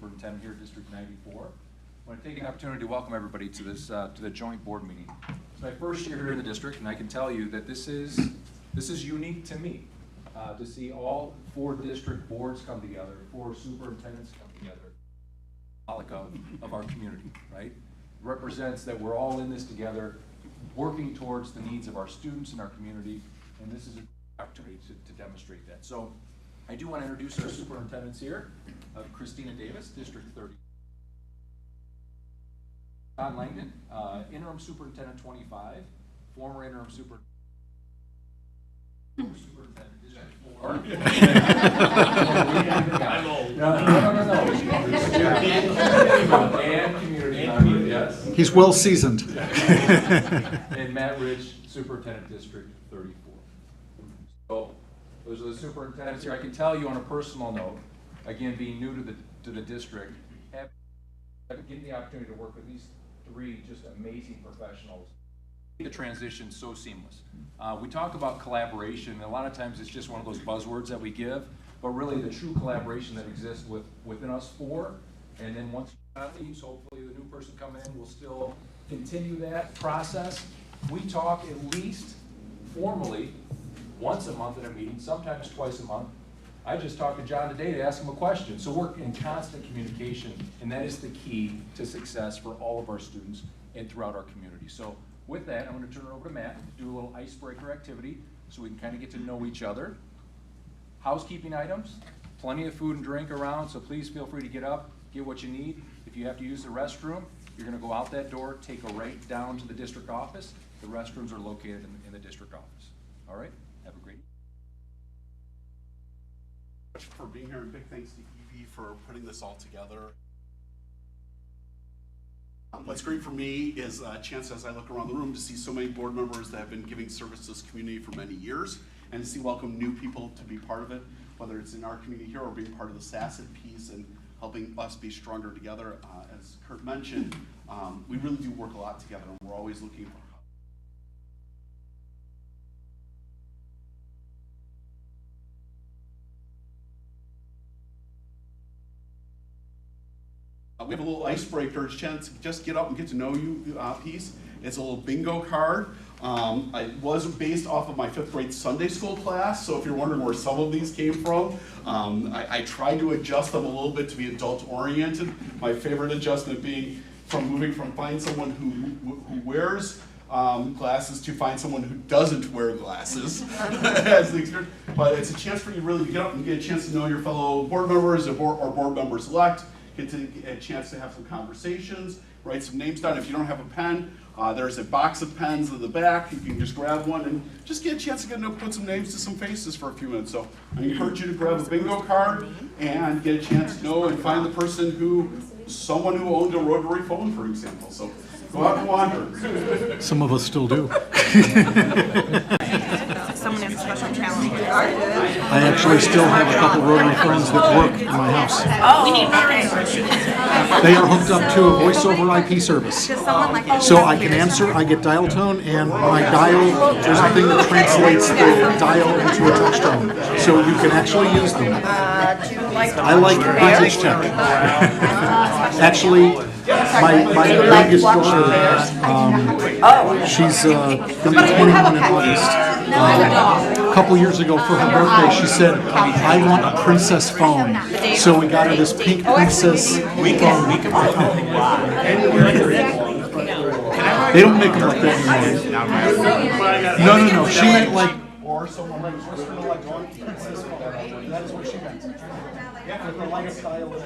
superintendent here at District 94. I want to take an opportunity to welcome everybody to this to the joint board meeting. It's my first year here in the district, and I can tell you that this is unique to me to see all 4 district boards come together, 4 superintendents come together, of our community, right? Represents that we're all in this together, working towards the needs of our students and our community, and this is an opportunity to demonstrate that. So I do want to introduce our superintendents here. Christina Davis, District 30. John Langdon, interim superintendent 25, former interim superintendent, District 4. I'm old. No. And community member, yes. He's well seasoned. And Matt Rich, superintendent District 34. So those are the superintendents here. I can tell you on a personal note, again, being new to the district, getting the opportunity to work with these 3 just amazing professionals. The transition so seamless. We talk about collaboration, and a lot of times it's just one of those buzzwords that we give, but really the true collaboration that exists within us 4, and then once John leaves, hopefully the new person coming in will still continue that process. We talk at least formally once a month in a meeting, sometimes twice a month. I just talked to John today to ask him a question. So we're in constant communication, and that is the key to success for all of our students and throughout our community. So with that, I'm going to turn it over to Matt to do a little icebreaker activity so we can kind of get to know each other. Housekeeping items, plenty of food and drink around, so please feel free to get up, get what you need. If you have to use the restroom, you're going to go out that door, take a right down to the district office. The restrooms are located in the district office. All right? Have a great for being here, and big thanks to Evie for putting this all together. What's great for me is a chance as I look around the room to see so many board members that have been giving service to this community for many years, and to see welcome new people to be part of it, whether it's in our community here or being part of the SACID piece and helping us be stronger together. As Kurt mentioned, we really do work a lot together, and we're always looking for we have a little icebreaker chance to just get up and get to know you piece. It's a little bingo card. I was based off of my 5th grade Sunday school class, so if you're wondering where some of these came from, I tried to adjust them a little bit to be adult oriented. My favorite adjustment being moving from find someone who wears glasses to find someone who doesn't wear glasses as the experience. But it's a chance for you really to get up and get a chance to know your fellow board members or board members elect. Get a chance to have some conversations, write some names down. If you don't have a pen, there's a box of pens in the back. You can just grab one and just get a chance to put some names to some faces for a few minutes. So I encourage you to grab a bingo card and get a chance to know and find the person someone who owned a rotary phone, for example. So go out and wander. Some of us still do. Someone has a special talent. I actually still have a couple rotary phones that work in my house. Oh, we need more. They are hooked up to a voice over IP service. So I can answer, I get dial tone, and when I dial, there's a thing that translates the dial into a touch tone. So you can actually use them. I like vintage tech. Actually, my youngest daughter, she's going to be 21 in August. A couple years ago for her birthday, she said, I want a princess phone. So we got her this pink princess phone. They don't make them like that anymore. No. She meant like... Or someone who's just going to like one princess phone. That is what she meant. Yeah, with the lifestyle and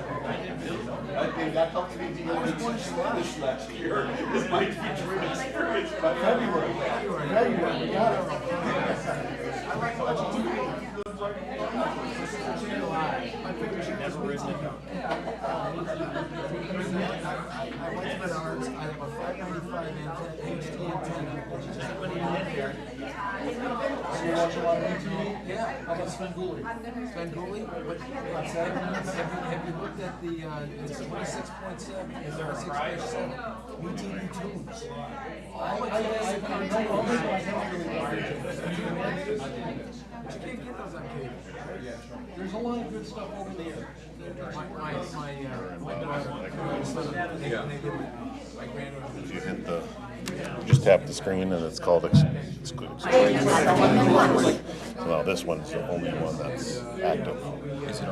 everything. That helped me deal with teaching Spanish last year. This might be true experience, but February, we got it. Never written it down. I went to Menards. I have a 595 HD antenna. So you watch a lot of TV? Yeah. How about Svengoolie? Svengoolie? Have you looked at the 26.7? Is there a 6.7? UTV tunes. But you can't get those on cable. There's a lot of good stuff over there. My If you hit the, just tap the screen and it's called explain. Well, this one's the only one that's active. Is it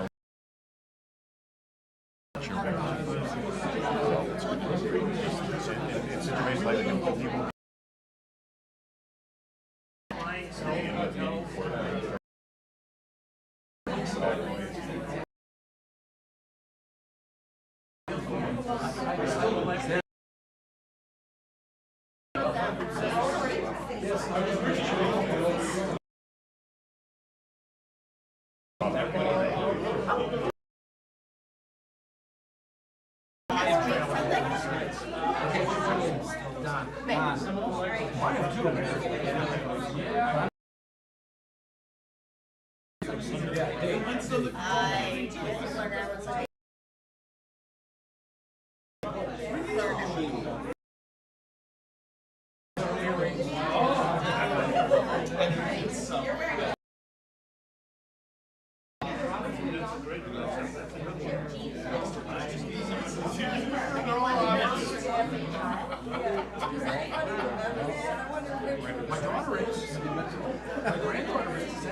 My daughter is. My granddaughter is. I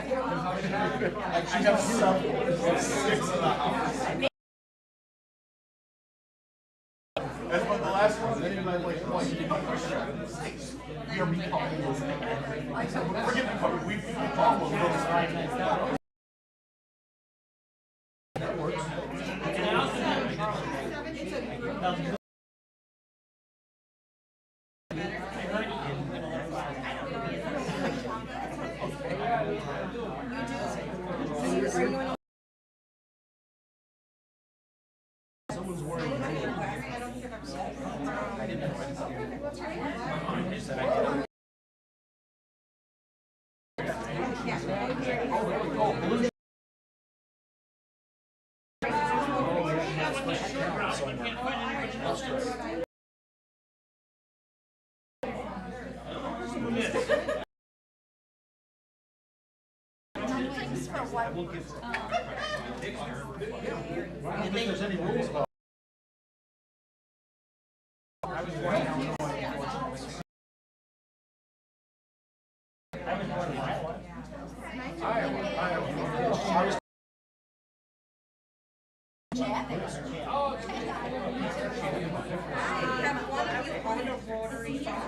have 6 in the house. That's what the last one. Then I like, well, you didn't we are meatball. I said, forget the cover. We meatball. That works. Someone's wearing I didn't know I don't think there's any rules about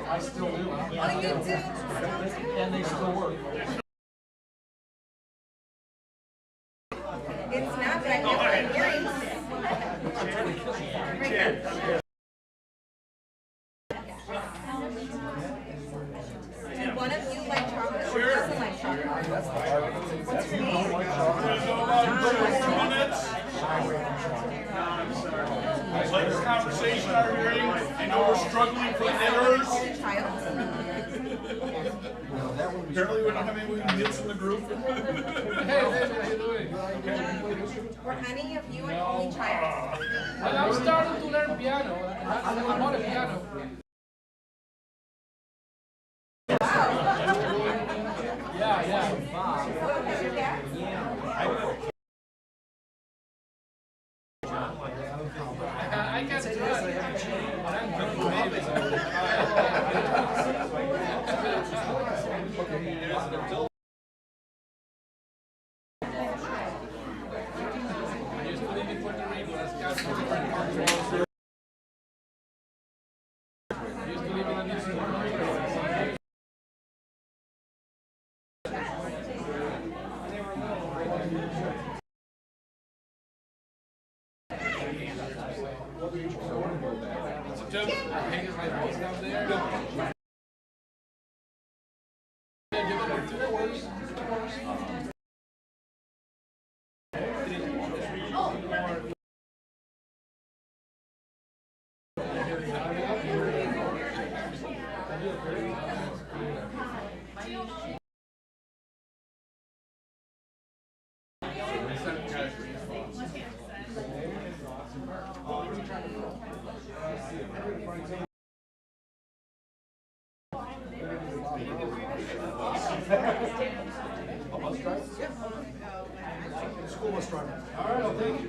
I still do. Oh, you do? And they still work. It's not, but I kept my hearing. And one of you like chocolate or doesn't like chocolate? What's your name? Like this conversation I'm hearing, I know we're struggling for errors. Apparently we don't have any idiots in the group. Were any of you an only child? Well, I'm starting to learn piano. I'm on a piano. Yeah. Was your dad? I can't do it. But I'm good for babies. I used to live in Puerto Rico. I used to live in Puerto Rico. Just hanging my house down there. Yeah, give it 2 hours. School bus driver. All right, I'll take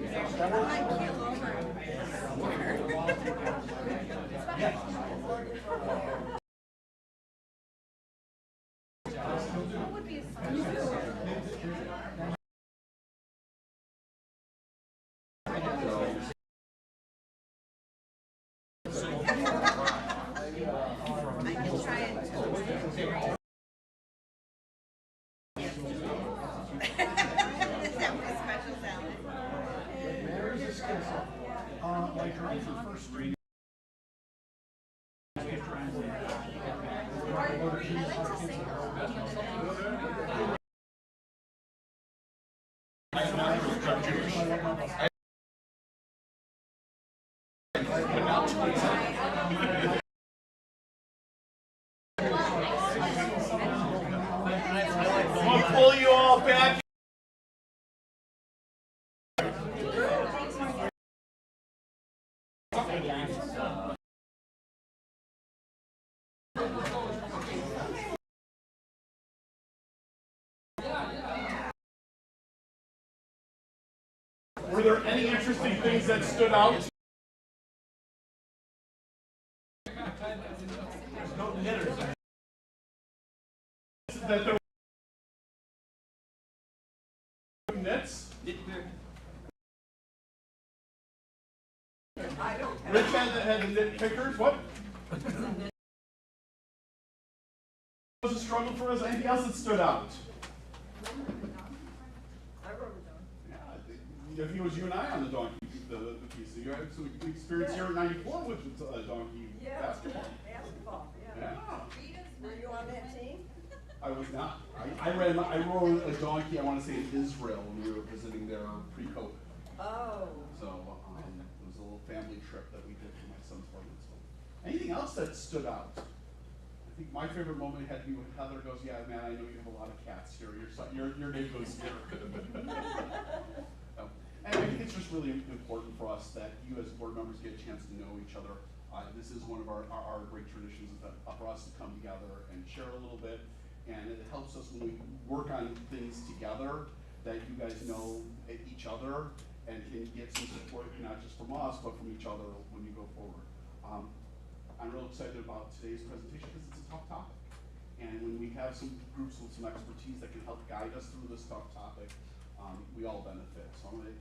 you. Like your first reading. I'll pull you all back. Were there any interesting things that stood out? That there were knits? Rich had the knit pickers, what? Was a struggle for us? Anything else that stood out? I think it was you and I on the donkey, the piece. So you had some experience here in '94 with donkey basketball. Yeah. Were you on that team? I was not. I rode a donkey, I want to say in Israel when we were visiting there pre-COVID. Oh. So it was a little family trip that we did for my son's bar mitzvah. Anything else that stood out? I think my favorite moment had to be when Heather goes, "Yeah, man, I know you have a lot of cats here. Your name goes here." And I think it's just really important for us that you as board members get a chance to know each other. This is one of our great traditions is that for us to come together and share a little bit. And it helps us when we work on things together that you guys know each other and can get some support, not just from us, but from each other when you go forward. I'm real excited about today's presentation because it's a tough topic. And when we have some groups with some expertise that can help guide us through this tough topic, we all benefit. So I'm going to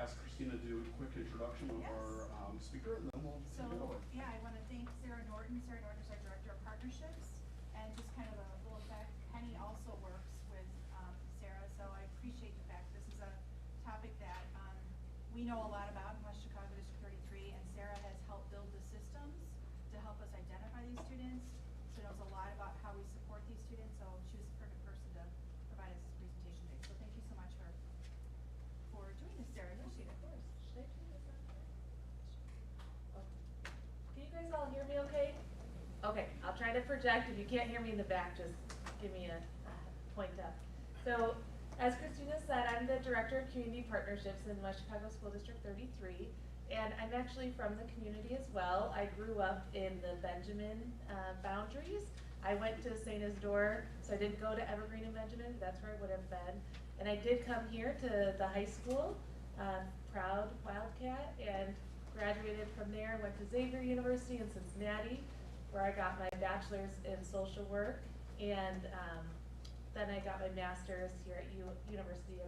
ask Christina to do a quick introduction of our speaker, and then we'll take it over. Yeah, I want to thank Sarah Norton. Sarah Norton is our Director of Partnerships. And just kind of a little fact, Penny also works with Sarah, so I appreciate the fact this is a topic that we know a lot about in West Chicago District 33, and Sarah has helped build the systems to help us identify these students. She knows a lot about how we support these students, so she was the perfect person to provide us this presentation today. So thank you so much for doing this, Sarah. I appreciate it. Of course. Should I turn this on? Can you guys all hear me okay? Okay, I'll try to project. If you can't hear me in the back, just give me a point up. So, as Christina said, I'm the Director of Community Partnerships in West Chicago School District 33, and I'm actually from the community as well. I grew up in the Benjamin boundaries. I went to St. Isidore, so I didn't go to Evergreen and Benjamin. That's where I would have been. And I did come here to the high school, proud Wildcat, and graduated from there. Went to Xavier University in Cincinnati, where I got my bachelor's in social work, and then I got my master's here at University of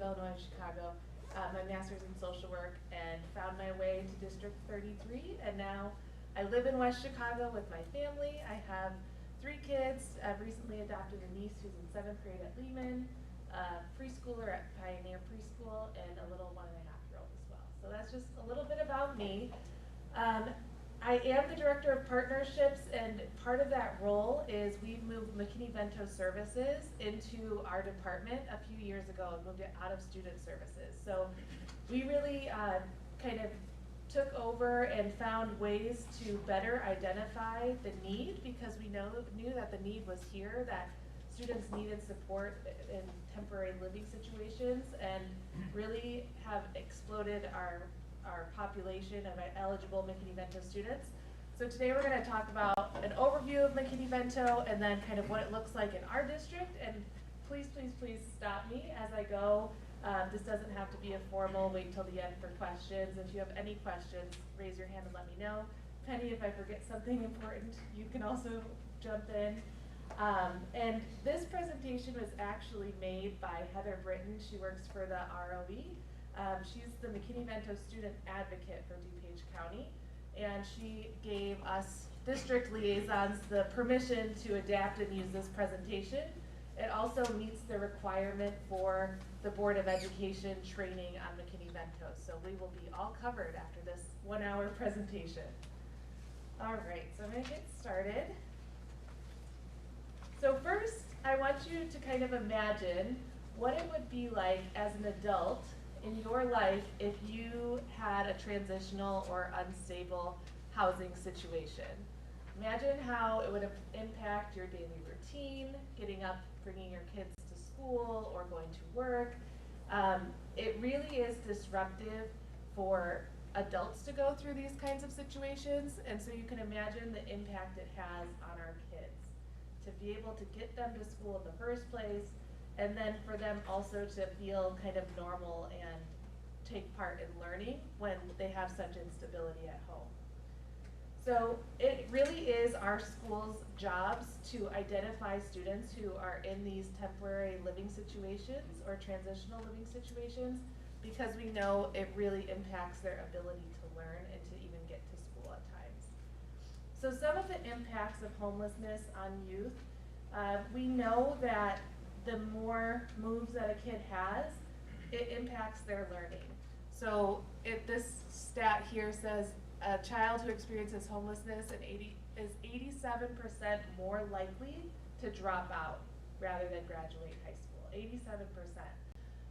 Illinois Chicago, my master's in social work, and found my way to District 33, and now I live in West Chicago with my family. I have 3 kids. I've recently adopted a niece who's in 7th grade at Lehman, a preschooler at Pioneer Preschool, and a little 1.5-year-old as well. So that's just a little bit about me. I am the Director of Partnerships, and part of that role is we've moved McKinney-Vento Services into our department a few years ago and moved it out of student services. So we really kind of took over and found ways to better identify the need, because we knew that the need was here, that students needed support in temporary living situations, and really have exploded our population of eligible McKinney-Vento students. So today we're going to talk about an overview of McKinney-Vento and then kind of what it looks like in our district. And please, please, please stop me as I go. This doesn't have to be a formal, wait till the end for questions. If you have any questions, raise your hand and let me know. Penny, if I forget something important, you can also jump in. And this presentation was actually made by Heather Britton. She works for the ROE. She's the McKinney-Vento student advocate for DuPage County, and she gave us district liaisons the permission to adapt and use this presentation. It also meets the requirement for the Board of Education training on McKinney-Vento. So we will be all covered after this 1 hour presentation. All right, so I'm gonna get started. So first, I want you to kind of imagine what it would be like as an adult in your life if you had a transitional or unstable housing situation. Imagine how it would impact your daily routine, getting up, bringing your kids to school, or going to work. It really is disruptive for adults to go through these kinds of situations, and so you can imagine the impact it has on our kids. To be able to get them to school in the first place, and then for them also to feel kind of normal and take part in learning when they have such instability at home. So it really is our school's jobs to identify students who are in these temporary living situations or transitional living situations, because we know it really impacts their ability to learn and to even get to school at times. So some of the impacts of homelessness on youth, we know that the more moves that a kid has, it impacts their learning. So this stat here says a child who experiences homelessness is 87% more likely to drop out rather than graduate high school, 87%.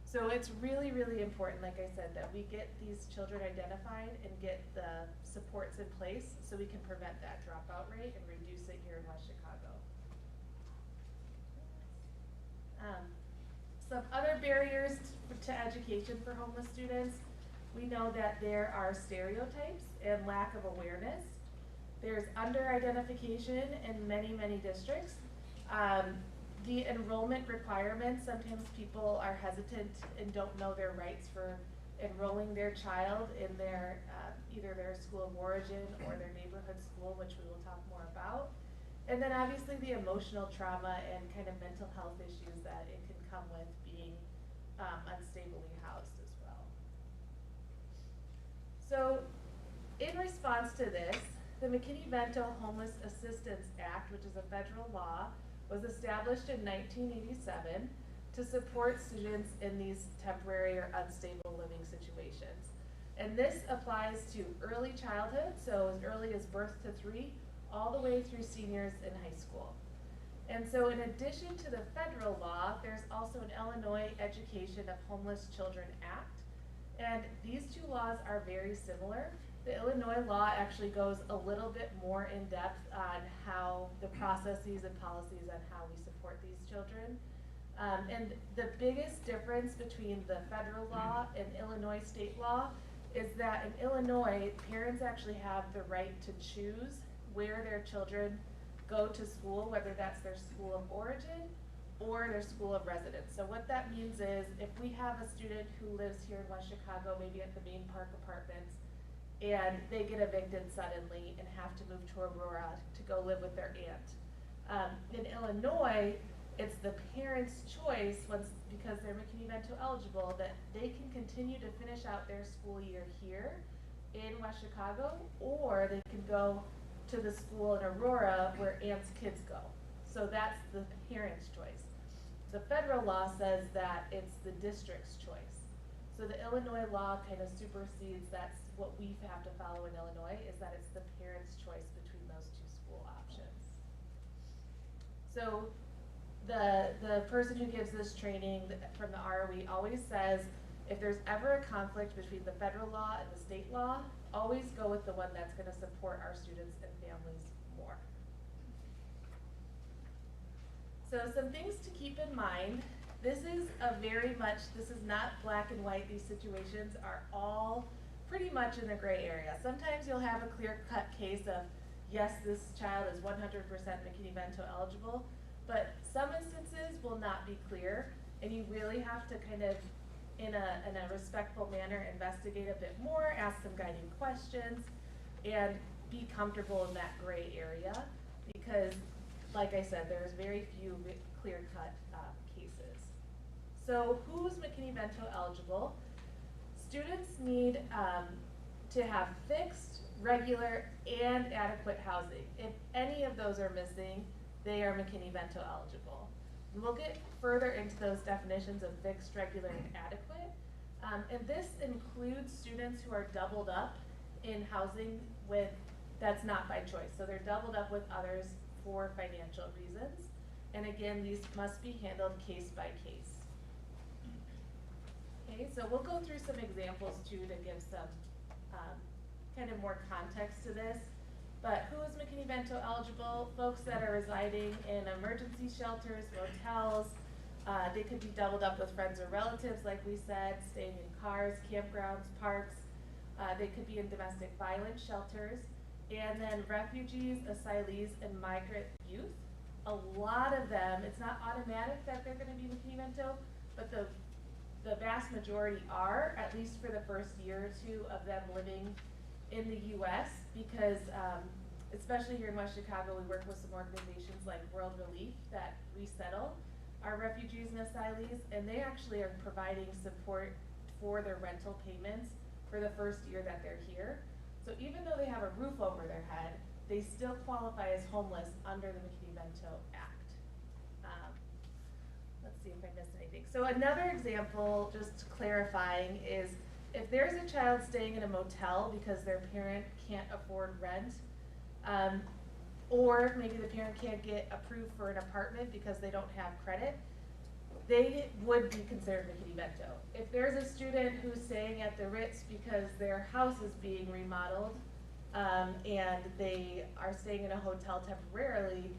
So it's really, really important, like I said, that we get these children identified and get the supports in place so we can prevent that dropout rate and reduce it here in West Chicago. Some other barriers to education for homeless students. We know that there are stereotypes and lack of awareness. There's under-identification in many, many districts. The enrollment requirements, sometimes people are hesitant and don't know their rights for enrolling their child in their either their school of origin or their neighborhood school, which we will talk more about. And then obviously the emotional trauma and kind of mental health issues that it can come with being unstably housed as well. So in response to this, the McKinney-Vento Homeless Assistance Act, which is a federal law, was established in 1987 to support students in these temporary or unstable living situations. And this applies to early childhood, so as early as birth to 3, all the way through seniors in high school. And so in addition to the federal law, there's also an Illinois Education of Homeless Children Act. And these two laws are very similar. The Illinois law actually goes a little bit more in depth on how the processes and policies on how we support these children. And the biggest difference between the federal law and Illinois state law is that in Illinois, parents actually have the right to choose where their children go to school, whether that's their school of origin or their school of residence. So what that means is if we have a student who lives here in West Chicago, maybe at the Main Park Apartments, and they get evicted suddenly and have to move to Aurora to go live with their aunt. In Illinois, it's the parents' choice, because they're McKinney-Vento eligible, that they can continue to finish out their school year here in West Chicago, or they can go to the school in Aurora where aunt's kids go. So that's the parent's choice. The federal law says that it's the district's choice. So the Illinois law kind of supersedes, that's what we have to follow in Illinois, is that it's the parent's choice between those two school options. So the person who gives this training from the ROE always says, if there's ever a conflict between the federal law and the state law, always go with the one that's going to support our students and families more. So some things to keep in mind. This is not black and white. These situations are all pretty much in the gray area. Sometimes you'll have a clear-cut case of, yes, this child is 100% McKinney-Vento eligible, but some instances will not be clear, and you really have to kind of, in a respectful manner, investigate a bit more, ask some guiding questions, and be comfortable in that gray area, because, like I said, there's very few clear-cut cases. So who's McKinney-Vento eligible? Students need to have fixed, regular, and adequate housing. If any of those are missing, they are McKinney-Vento eligible. we'll get further into those definitions of fixed, regular, and adequate. And this includes students who are doubled up in housing with, that's not by choice. So they're doubled up with others for financial reasons. And again, these must be handled case by case. Okay, so we'll go through some examples too to give some kind of more context to this. But who is McKinney-Vento eligible? Folks that are residing in emergency shelters, motels. They could be doubled up with friends or relatives, like we said, staying in cars, campgrounds, parks. They could be in domestic violence shelters. And then refugees, asylees, and migrant youth. A lot of them, it's not automatic that they're going to be McKinney-Vento, but the vast majority are, at least for the first year or two of them living in the U.S. because especially here in West Chicago, we work with some organizations like World Relief that resettle our refugees and asylees, and they actually are providing support for their rental payments for the first year that they're here. So even though they have a roof over their head, they still qualify as homeless under the McKinney-Vento Act. Let's see if I missed anything. So another example, just clarifying, is if there's a child staying in a motel because their parent can't afford rent, or maybe the parent can't get approved for an apartment because they don't have credit, they would be considered McKinney-Vento. If there's a student who's staying at the Ritz because their house is being remodeled, and they are staying in a hotel temporarily,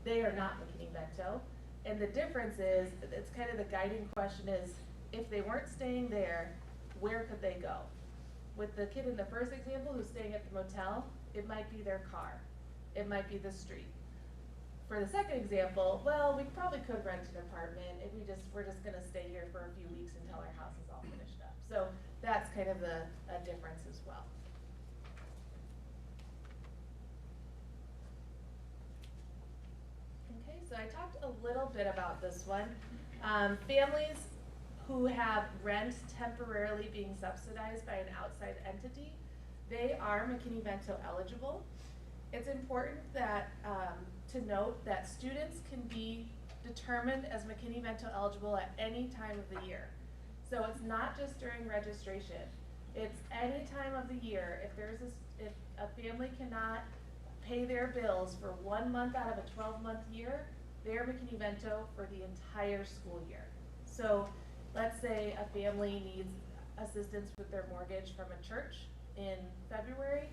they are not McKinney-Vento. And the difference is, it's kind of the guiding question is, if they weren't staying there, where could they go? With the kid in the first example who's staying at the motel, it might be their car. It might be the street. For the second example, well, we probably could rent an apartment if we're just gonna stay here for a few weeks until our house is all finished up. So that's kind of a difference as well. Okay, so I talked a little bit about this one. Families who have rent temporarily being subsidized by an outside entity, they are McKinney-Vento eligible. It's important that to note that students can be determined as McKinney-Vento eligible at any time of the year. So it's not just during registration. It's any time of the year. If a family cannot pay their bills for 1 month out of a 12-month year, they're McKinney-Vento for the entire school year. So let's say a family needs assistance with their mortgage from a church in February,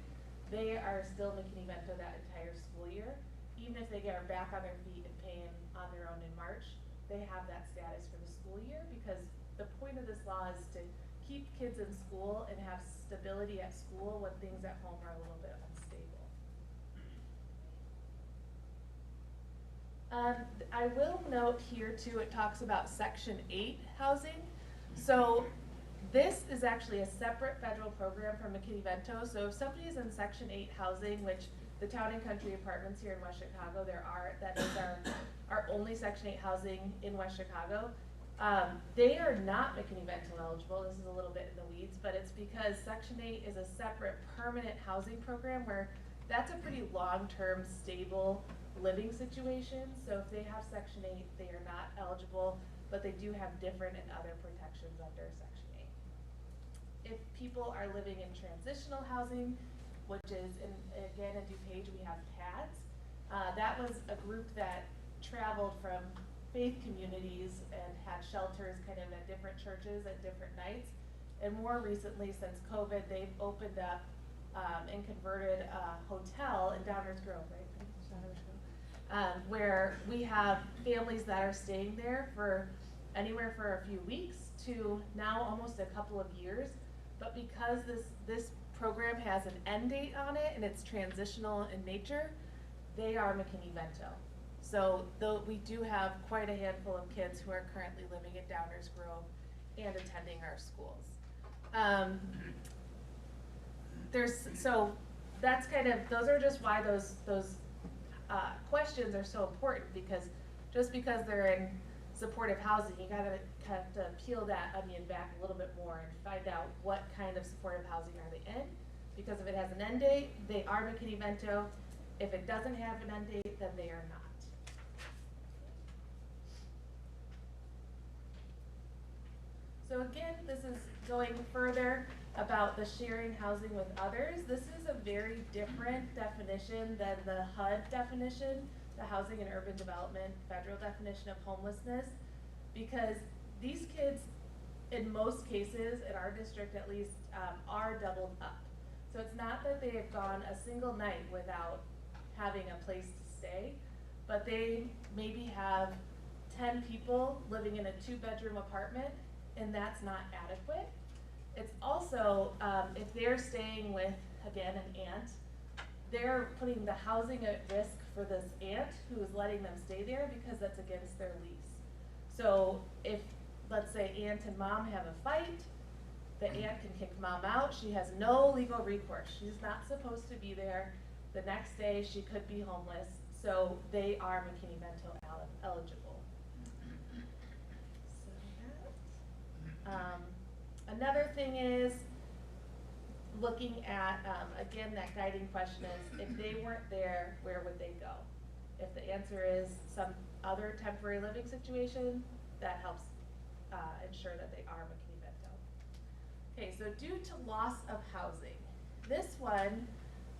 they are still McKinney-Vento that entire school year. Even if they get back on their feet and paying on their own in March, they have that status for the school year, because the point of this law is to keep kids in school and have stability at school when things at home are a little bit unstable. I will note here too, it talks about Section 8 housing. So this is actually a separate federal program from McKinney-Vento. So if somebody is in Section 8 housing, which the Town and Country Apartments here in West Chicago, that is our only Section 8 housing in West Chicago. They are not McKinney-Vento eligible. This is a little bit in the weeds, but it's because Section 8 is a separate permanent housing program where that's a pretty long-term stable living situation. So if they have Section 8, they are not eligible, but they do have different and other protections under Section 8. If people are living in transitional housing, which is, again, in DuPage, we have PADS. That was a group that traveled from faith communities and had shelters kind of at different churches at different nights. And more recently, since COVID, they've opened up and converted a hotel in Downers Grove, right? Downers Grove. Where we have families that are staying there for anywhere for a few weeks to now almost a couple of years. But because this program has an end date on it and it's transitional in nature, they are McKinney-Vento. So though we do have quite a handful of kids who are currently living in Downers Grove and attending our schools. So that's kind of, those are just why those questions are so important, because just because they're in supportive housing, you gotta have to peel that onion back a little bit more and find out what kind of supportive housing are they in. Because if it has an end date, they are McKinney-Vento. If it doesn't have an end date, then they are not. So again, this is going further about the sharing housing with others. This is a very different definition than the HUD definition, the Housing and Urban Development federal definition of homelessness, because these kids, in most cases, in our district at least, are doubled up. So it's not that they have gone a single night without having a place to stay, but they maybe have 10 people living in a 2-bedroom apartment, and that's not adequate. It's also, if they're staying with, again, an aunt, they're putting the housing at risk for this aunt who is letting them stay there because that's against their lease. So if, let's say, aunt and mom have a fight, the aunt can kick mom out. She has no legal recourse. She's not supposed to be there. The next day, she could be homeless. So they are McKinney-Vento eligible. So that. Another thing is looking at, again, that guiding question is, if they weren't there, where would they go? If the answer is some other temporary living situation, that helps ensure that they are McKinney-Vento. Okay, so due to loss of housing, this one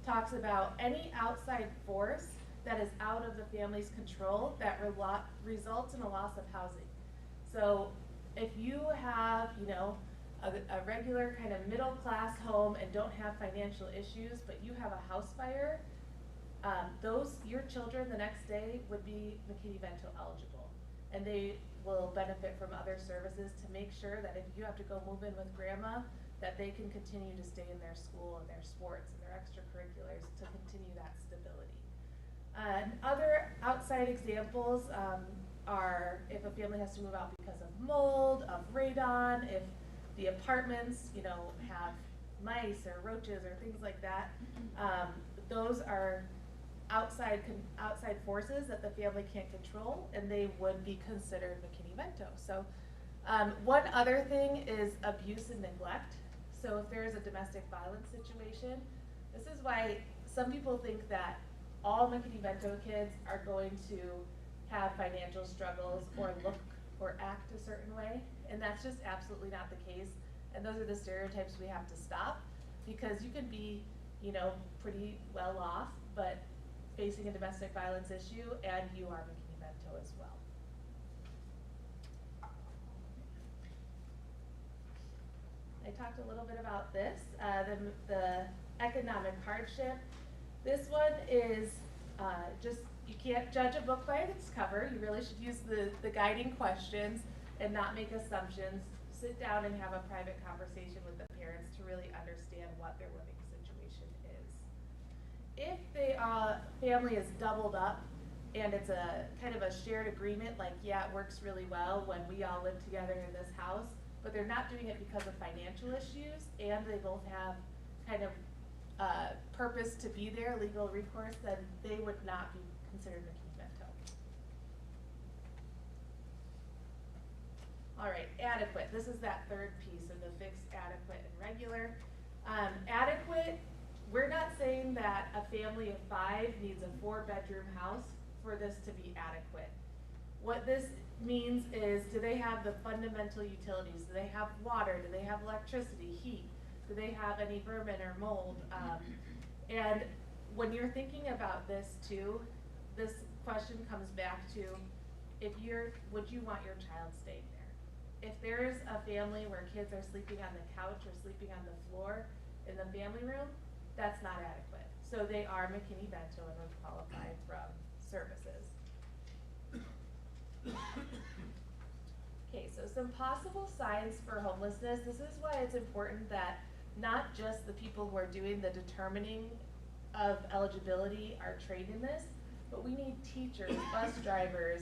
talks about any outside force that is out of the family's control that results in a loss of housing. So if you have, you know, a regular kind of middle class home and don't have financial issues, but you have a house fire, your children the next day would be McKinney-Vento eligible. And they will benefit from other services to make sure that if you have to go move in with grandma, that they can continue to stay in their school and their sports and their extracurriculars to continue that stability. Other outside examples are if a family has to move out because of mold, of radon, if the apartments, you know, have mice or roaches or things like that. Those are outside forces that the family can't control, and they would be considered McKinney-Vento. So one other thing is abuse and neglect. So if there is a domestic violence situation, this is why some people think that all McKinney-Vento kids are going to have financial struggles or look or act a certain way, and that's just absolutely not the case. And those are the stereotypes we have to stop, because you can be, you know, pretty well off, but facing a domestic violence issue, and you are McKinney-Vento as well. I talked a little bit about this, the economic hardship. This one is just, you can't judge a book by its cover. You really should use the guiding questions and not make assumptions. Sit down and have a private conversation with the parents to really understand what their living situation is. If the family is doubled up and it's a kind of a shared agreement, like, yeah, it works really well when we all live together in this house, but they're not doing it because of financial issues, and they both have kind of purpose to be there, legal recourse, then they would not be considered McKinney-Vento. All right, adequate. This is that third piece of the fixed, adequate, and regular. Adequate, we're not saying that a family of 5 needs a 4-bedroom house for this to be adequate. What this means is, do they have the fundamental utilities? Do they have water? Do they have electricity, heat? Do they have any vermin or mold? And when you're thinking about this too, this question comes back to, would you want your child staying there? If there's a family where kids are sleeping on the couch or sleeping on the floor in the family room, that's not adequate. So they are McKinney-Vento and would qualify from services. Okay, so some possible signs for homelessness. This is why it's important that not just the people who are doing the determining of eligibility are trained in this, but we need teachers, bus drivers,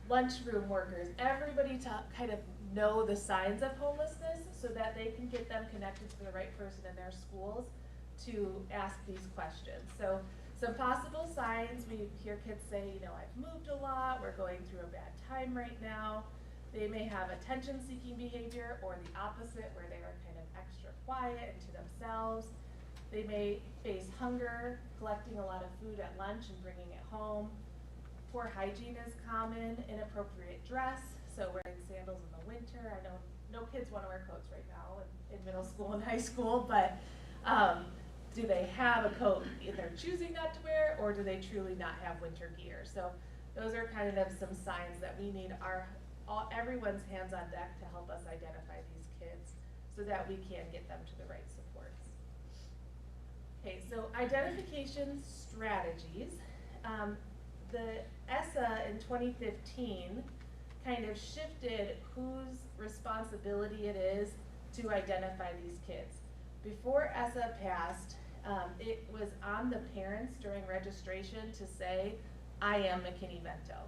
lunchroom workers, everybody to kind of know the signs of homelessness so that they can get them connected to the right person in their schools to ask these questions. So some possible signs, we hear kids say, you know, I've moved a lot, we're going through a bad time right now. They may have attention-seeking behavior, or the opposite, where they are kind of extra quiet and to themselves. They may face hunger, collecting a lot of food at lunch and bringing it home. Poor hygiene is common, inappropriate dress, so wearing sandals in the winter. I know no kids want to wear coats right now in middle school and high school, but do they have a coat they're choosing not to wear, or do they truly not have winter gear? So those are kind of some signs that we need everyone's hands on deck to help us identify these kids so that we can get them to the right supports. Okay, so identification strategies. The ESSA in 2015 kind of shifted whose responsibility it is to identify these kids. Before ESSA passed, it was on the parents during registration to say, I am McKinney-Vento.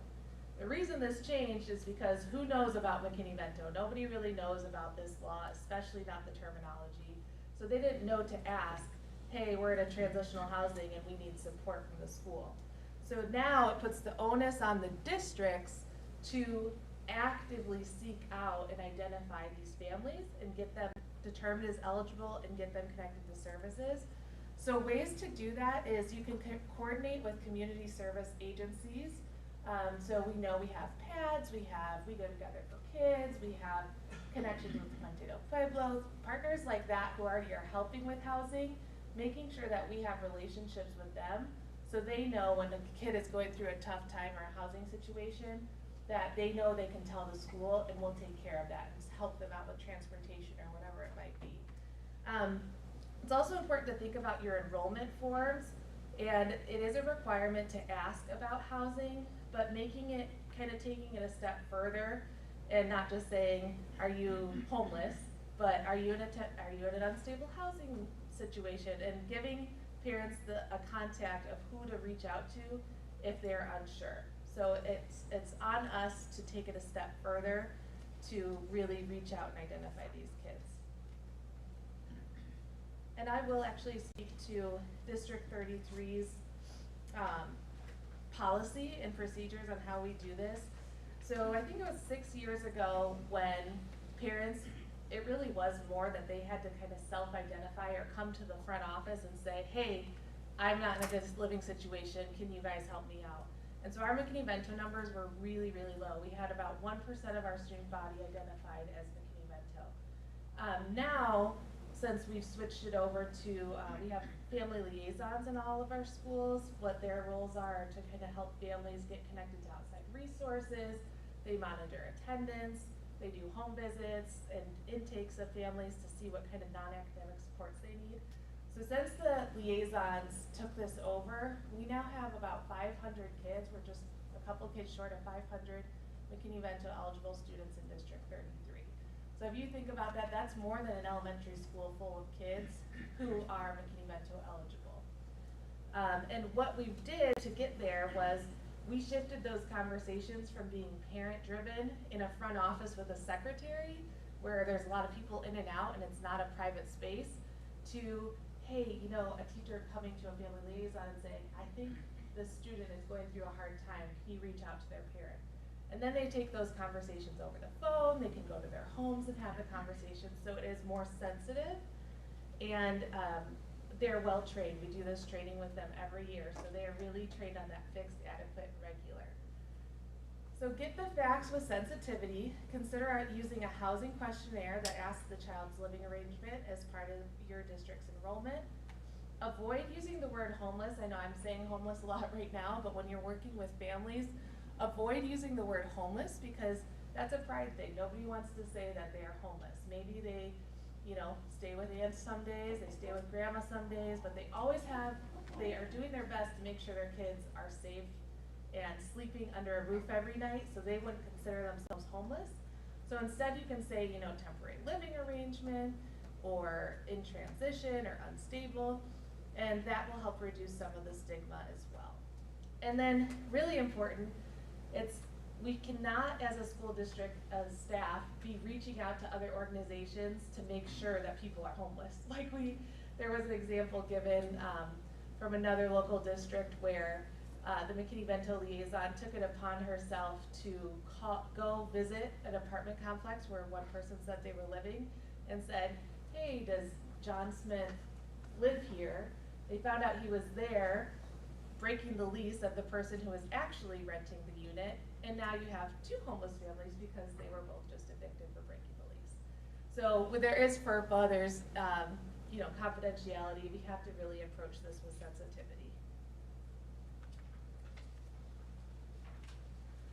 The reason this changed is because who knows about McKinney-Vento? Nobody really knows about this law, especially not the terminology. So they didn't know to ask, hey, we're in a transitional housing and we need support from the school. So now it puts the onus on the districts to actively seek out and identify these families and get them determined as eligible and get them connected to services. So ways to do that is you can coordinate with community service agencies. So we know we have PADS, we go together for kids, we have connections with Montero Pueblos, partners like that who already are helping with housing, making sure that we have relationships with them so they know when a kid is going through a tough time or a housing situation that they know they can tell the school and we'll take care of that and help them out with transportation or whatever it might be. It's also important to think about your enrollment forms, and it is a requirement to ask about housing, but making it, kind of taking it a step further and not just saying, are you homeless, but are you in an unstable housing situation, and giving parents a contact of who to reach out to if they're unsure. So it's on us to take it a step further to really reach out and identify these kids. And I will actually speak to District 33's policy and procedures on how we do this. So I think it was 6 years ago when parents, it really was more that they had to kind of self-identify or come to the front office and say, hey, I'm not in a good living situation, can you guys help me out? And so our McKinney-Vento numbers were really, really low. We had about 1% of our student body identified as McKinney-Vento. Now, since we've switched it over to, we have family liaisons in all of our schools. What their roles are to kind of help families get connected to outside resources. They monitor attendance, they do home visits and intakes of families to see what kind of non-academic supports they need. So since the liaisons took this over, we now have about 500 kids. We're just a couple kids short of 500 McKinney-Vento eligible students in District 33. So if you think about that, that's more than an elementary school full of kids who are McKinney-Vento eligible. And what we did to get there was we shifted those conversations from being parent-driven in a front office with a secretary, where there's a lot of people in and out and it's not a private space, to, hey, you know, a teacher coming to a family liaison and saying, I think this student is going through a hard time, can you reach out to their parent? And then they take those conversations over the phone, they can go to their homes and have the conversation, so it is more sensitive, and they're well trained. We do this training with them every year, so they are really trained on that fixed, adequate, regular. So get the facts with sensitivity. Consider using a housing questionnaire that asks the child's living arrangement as part of your district's enrollment. Avoid using the word homeless. I know I'm saying homeless a lot right now, but when you're working with families, avoid using the word homeless because that's a pride thing. Nobody wants to say that they are homeless. Maybe they, you know, stay with aunts some days, they stay with grandma some days, but they are doing their best to make sure their kids are safe and sleeping under a roof every night, so they wouldn't consider themselves homeless. So instead you can say, you know, temporary living arrangement or in transition or unstable, and that will help reduce some of the stigma as well. And then really important, we cannot, as a school district, as staff, be reaching out to other organizations to make sure that people are homeless. Like there was an example given from another local district where the McKinney-Vento liaison took it upon herself to go visit an apartment complex where one person said they were living and said, hey, does John Smith live here? They found out he was there breaking the lease of the person who was actually renting the unit, and now you have two homeless families because they were both just evicted for breaking the lease. So when there is FERPA, there's, you know, confidentiality. We have to really approach this with sensitivity.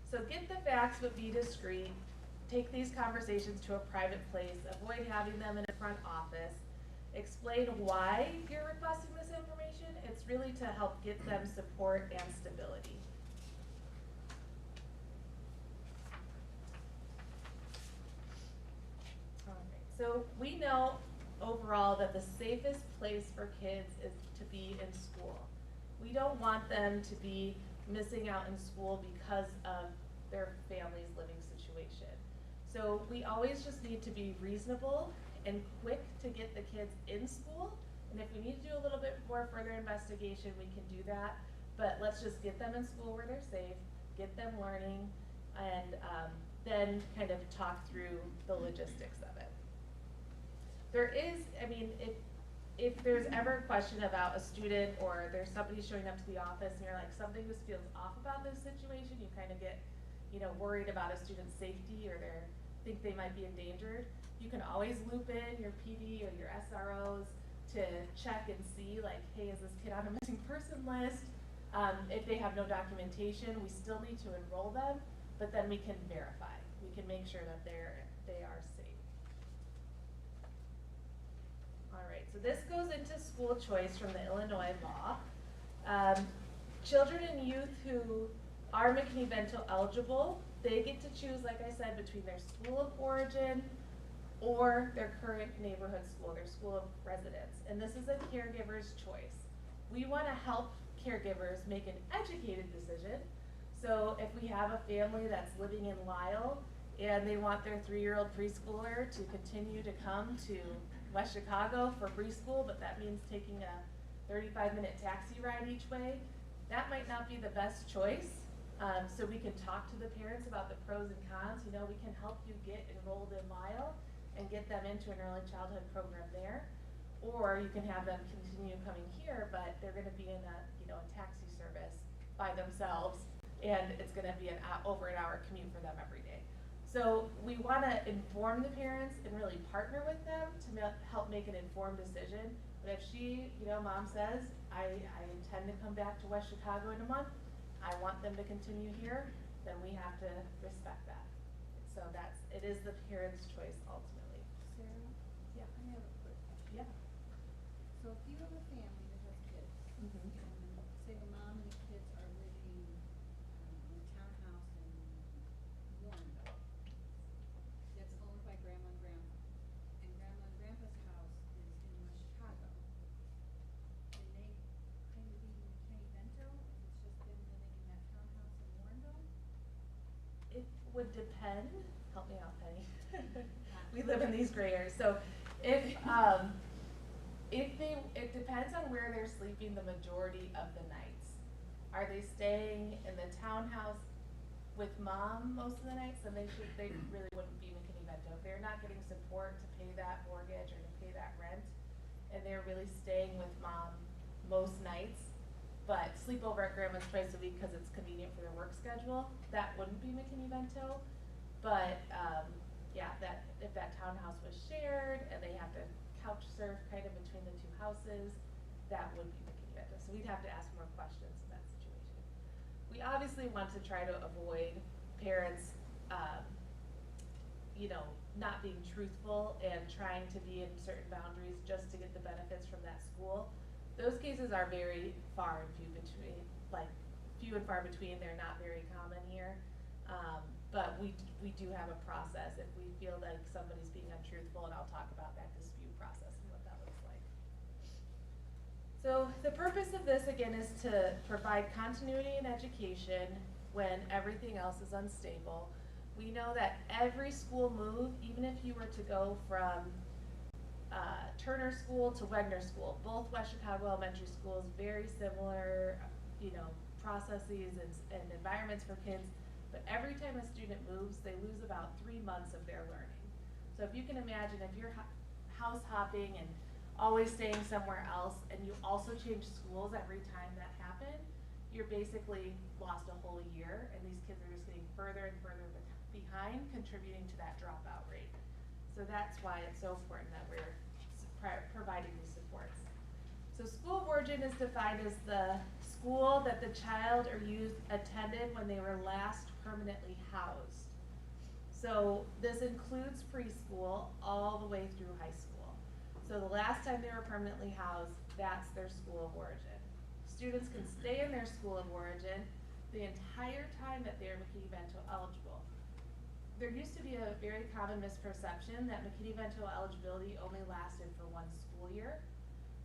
So get the facts, but be discreet. Take these conversations to a private place. Avoid having them in a front office. Explain why you're requesting this information. It's really to help get them support and stability. All right. So we know overall that the safest place for kids is to be in school. We don't want them to be missing out in school because of their family's living situation. So we always just need to be reasonable and quick to get the kids in school. And if we need to do a little bit more further investigation, we can do that. But let's just get them in school where they're safe, get them learning, and then kind of talk through the logistics of it. There is, I mean, if there's ever a question about a student or there's somebody showing up to the office and you're like, something just feels off about this situation, you kind of get, you know, worried about a student's safety or think they might be endangered, you can always loop in your PD or your SROs to check and see, like, hey, is this kid on a missing person list? If they have no documentation, we still need to enroll them, but then we can verify. We can make sure that they are safe. All right, so this goes into school choice from the Illinois law. Children and youth who are McKinney-Vento eligible, they get to choose, like I said, between their school of origin or their current neighborhood school, their school of residence. And this is a caregiver's choice. We want to help caregivers make an educated decision. So if we have a family that's living in Lisle and they want their 3-year-old preschooler to continue to come to West Chicago for preschool, but that means taking a 35-minute taxi ride each way, that might not be the best choice. So we can talk to the parents about the pros and cons. You know, we can help you get enrolled in Lisle and get them into an early childhood program there. Or you can have them continue coming here, but they're going to be in a, you know, a taxi service by themselves, and it's going to be over an hour commute for them every day. So we want to inform the parents and really partner with them to help make an informed decision. But if she, you know, mom says, I intend to come back to West Chicago in a month, I want them to continue here, then we have to respect that. So it is the parent's choice ultimately. Sarah? Yeah. I have a quick question. Yeah. So if you have a family that has kids, Mhm. and say the mom and the kids are living in a townhouse in Warrenville, that's owned by grandma and grandpa, and grandma and grandpa's house is in West Chicago, can they kind of be McKinney-Vento if it's just them living in that townhouse in Warrenville? It would depend. Help me out, Penny. We live in these gray areas. So it depends on where they're sleeping the majority of the nights. Are they staying in the townhouse with mom most of the nights? Then they really wouldn't be McKinney-Vento. If they're not getting support to pay that mortgage or to pay that rent, and they're really staying with mom most nights, but sleep over at grandma's twice a week because it's convenient for their work schedule, that wouldn't be McKinney-Vento. But yeah, if that townhouse was shared and they have to couch surf kind of between the two houses, that would be McKinney-Vento. So we'd have to ask more questions in that situation. We obviously want to try to avoid parents, you know, not being truthful and trying to be in certain boundaries just to get the benefits from that school. Those cases are very far and few and far between. They're not very common here. But we do have a process if we feel like somebody's being untruthful, and I'll talk about that dispute process and what that looks like. So the purpose of this, again, is to provide continuity in education when everything else is unstable. We know that every school move, even if you were to go from Turner School to Wegner School, both West Chicago elementary schools, very similar, you know, processes and environments for kids. But every time a student moves, they lose about 3 months of their learning. So if you can imagine, if you're house hopping and always staying somewhere else, and you also change schools every time that happened, you're basically lost a whole year, and these kids are just getting further and further behind, contributing to that dropout rate. So So that's why it's so important that we're providing these supports. So school of origin is defined as the school that the child or youth attended when they were last permanently housed. So this includes preschool all the way through high school. So the last time they were permanently housed, that's their school of origin. Students can stay in their school of origin the entire time that they're McKinney-Vento eligible. There used to be a very common misperception that McKinney-Vento eligibility only lasted for 1 school year.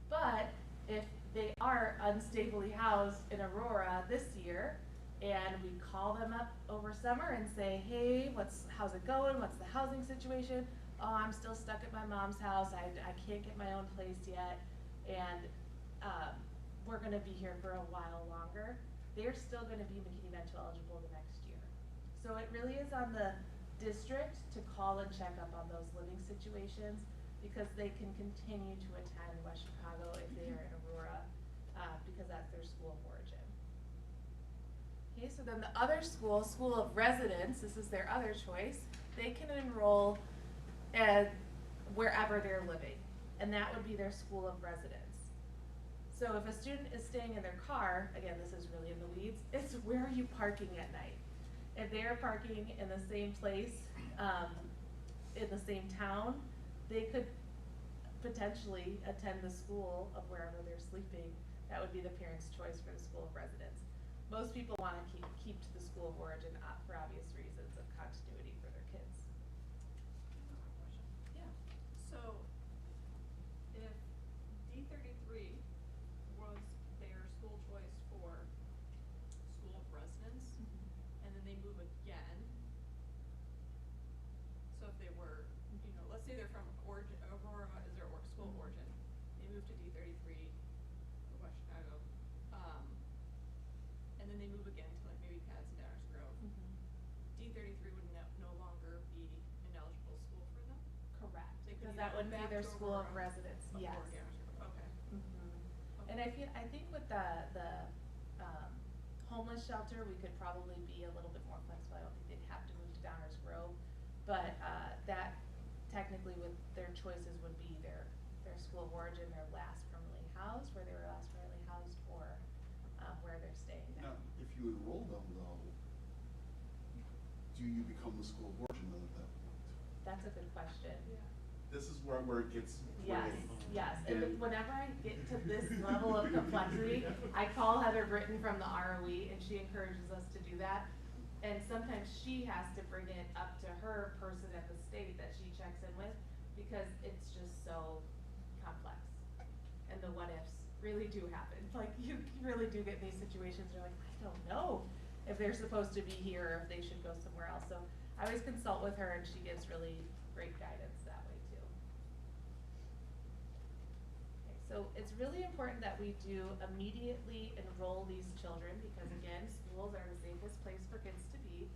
But if they are unstably housed in Aurora this year, and we call them up over summer and say, hey, how's it going? What's the housing situation? Oh, I'm still stuck at my mom's house. I can't get my own place yet. And we're gonna be here for a while longer. They're still gonna be McKinney-Vento eligible the next year. So it really is on the district to call and check up on those living situations, because they can continue to attend West Chicago if they are in Aurora, because that's their school of origin. Okay, so then the other school, school of residence, this is their other choice. They can enroll at wherever they're living, and that would be their school of residence. So if a student is staying in their car, again, this is really in the weeds, it's where are you parking at night? If they are parking in the same place, in the same town, they could potentially attend the school of wherever they're sleeping. That would be the parent's choice for the school of residence. Most people want to keep to the school of origin for obvious reasons of continuity for their kids. Yeah. So, if D33 was their school choice for school of residence, and then they move again, so if they were, let's say they're from Aurora is their school of origin, they move to D33, West Chicago, and then they move again to like maybe Pat's and Downers Grove. D33 would no longer be an eligible school for them? Correct, They could because either that would go be back their to school of Aurora residence, or yes. Downers Grove. Okay. And I think with the homeless shelter, we could probably be a little bit more flexible. I don't think they'd have to move to Downers Grove, but that technically with their choices would be their school of origin, their last permanently housed, where they were last permanently housed, or where they're staying now. Now, if you enroll them though, do you become the school of origin then at that point? That's a good question. Yeah. This is where it gets Yes, tricky. yes, and And- whenever I get to this level of complexity, I call Heather Britton from the ROE, and she encourages us to do that. And sometimes she has to bring it up to her person at the state that she checks in with, because it's just so complex. And the what ifs really do happen. Like, you really do get in these situations, you're like, I don't know if they're supposed to be here, or if they should go somewhere else. So I always consult with her, and she gives really great guidance that way too. Okay, so it's really important that we do immediately enroll these children, because again, schools are the safest place for kids to be.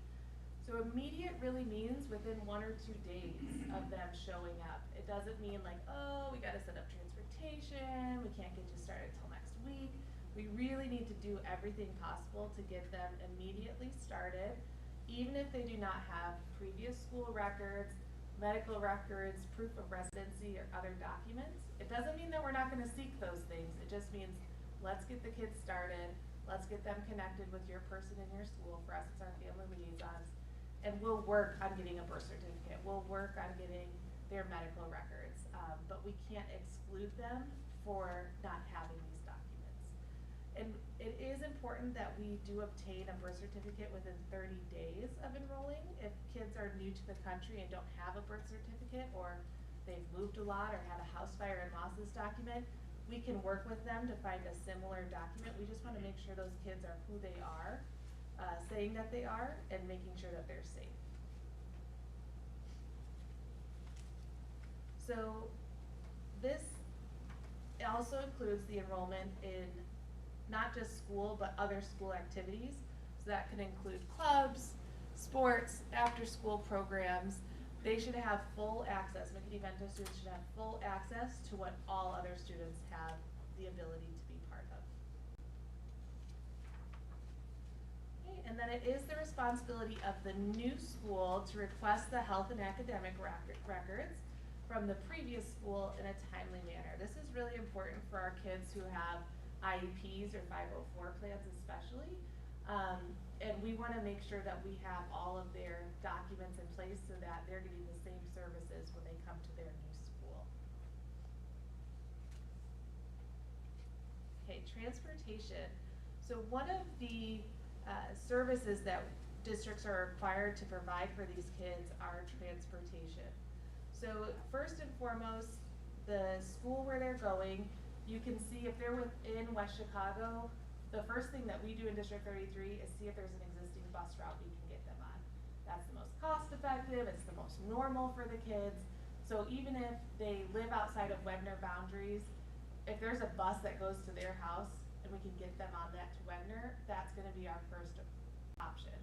So immediate really means within 1 or 2 days of them showing up. It doesn't mean like, oh, we gotta set up transportation, we can't get you started till next week. We really need to do everything possible to get them immediately started, even if they do not have previous school records, medical records, proof of residency, or other documents. It doesn't mean that we're not gonna seek those things. It just means, let's get the kids started, let's get them connected with your person in your school. For us, it's our family liaisons. And we'll work on getting a birth certificate. We'll work on getting their medical records. But we can't exclude them for not having these documents. And it is important that we do obtain a birth certificate within 30 days of enrolling. If kids are new to the country and don't have a birth certificate, or they've moved a lot or had a house fire and lost this document, we can work with them to find a similar document. We just want to make sure those kids are who they are, saying that they are, and making sure that they're safe. So this also includes the enrollment in not just school, but other school activities. So that can include clubs, sports, after-school programs. They should have full access. McKinney-Vento students should have full access to what all other students have the ability to be part of. Okay, and then it is the responsibility of the new school to request the health and academic records. from the previous school in a timely manner. This is really important for our kids who have IEPs or 504 plans especially. And we want to make sure that we have all of their documents in place so that they're getting the same services when they come to their new school. Okay, transportation. So one of the services that districts are required to provide for these kids are transportation. So first and foremost, the school where they're going, you can see if they're within West Chicago, the first thing that we do in District 33 is see if there's an existing bus route we can get them on. That's the most cost effective, it's the most normal for the kids. So even if they live outside of Wegner boundaries, if there's a bus that goes to their house and we can get them on that to Wegner, that's gonna be our first option.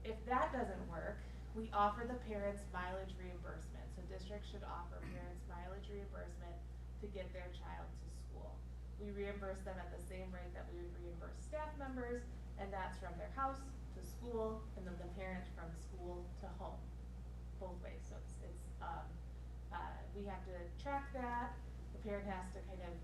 If that doesn't work, we offer the parents mileage reimbursement. So districts should offer parents mileage reimbursement to get their child to school. We reimburse them at the same rate that we would reimburse staff members, and that's from their house to school, and then the parent from school to home, both ways. So we have to track that. The parent has to kind of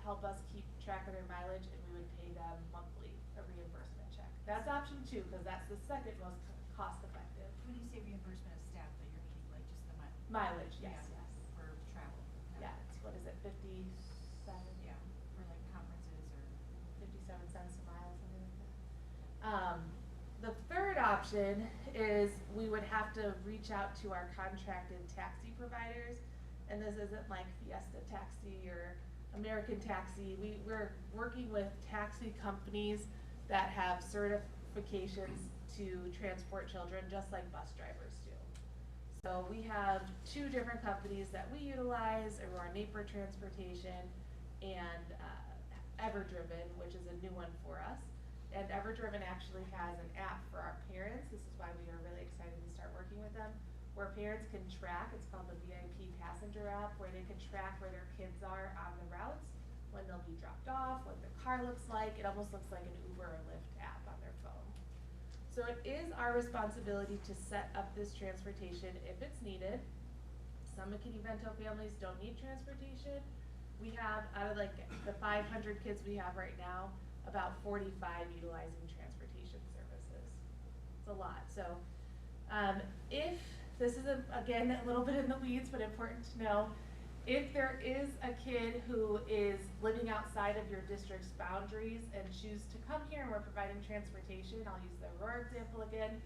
help us keep track of their mileage, and we would pay them monthly a reimbursement check. That's option 2, because that's the second most cost effective. When you say reimbursement of staff, but you're meaning like just the mileage? Mileage, yes, Yeah, yes. for travel. Yeah, it's, what is it, 57? Yeah, for like conferences or. 57 cents a mile, something like that. The third option is we would have to reach out to our contracted taxi providers, and this isn't like Fiesta Taxi or American Taxi. We're working with taxi companies that have certifications to transport children just like bus drivers do. So we have 2 different companies that we utilize, Aurora Naper Transportation and Everdriven, which is a new one for us. And Everdriven actually has an app for our parents. This is why we are really excited to start working with them, where parents can track, it's called the VIP Passenger app, where they can track where their kids are on the routes, when they'll be dropped off, what their car looks like. It almost looks like an Uber or Lyft app on their phone. So it is our responsibility to set up this transportation if it's needed. Some McKinney-Vento families don't need transportation. We have, out of like the 500 kids we have right now, about 45 utilizing transportation services. It's a lot. So if this is, again, a little bit in the weeds, but important to know, if there is a kid who is living outside of your district's boundaries and choose to come here and we're providing transportation, I'll use the Aurora example again,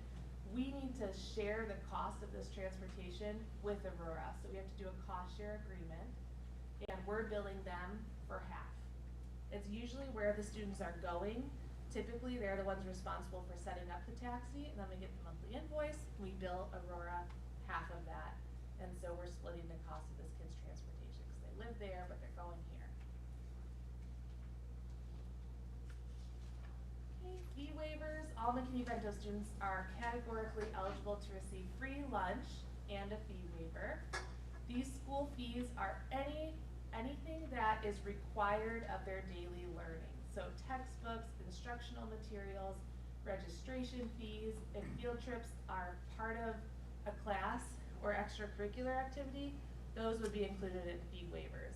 we need to share the cost of this transportation with Aurora. So we have to do a cost share agreement, and we're billing them for half. It's usually where the students are going. Typically, they're the ones responsible for setting up the taxi, and then we get the monthly invoice. We bill Aurora half of that, and so we're splitting the cost of this kid's transportation because they live there, but they're going here. Okay, fee waivers. All McKinney-Vento students are categorically eligible to receive free lunch and a fee waiver. These school fees are anything that is required of their daily learning. So textbooks, instructional materials, registration fees. If field trips are part of a class or extracurricular activity, those would be included in fee waivers.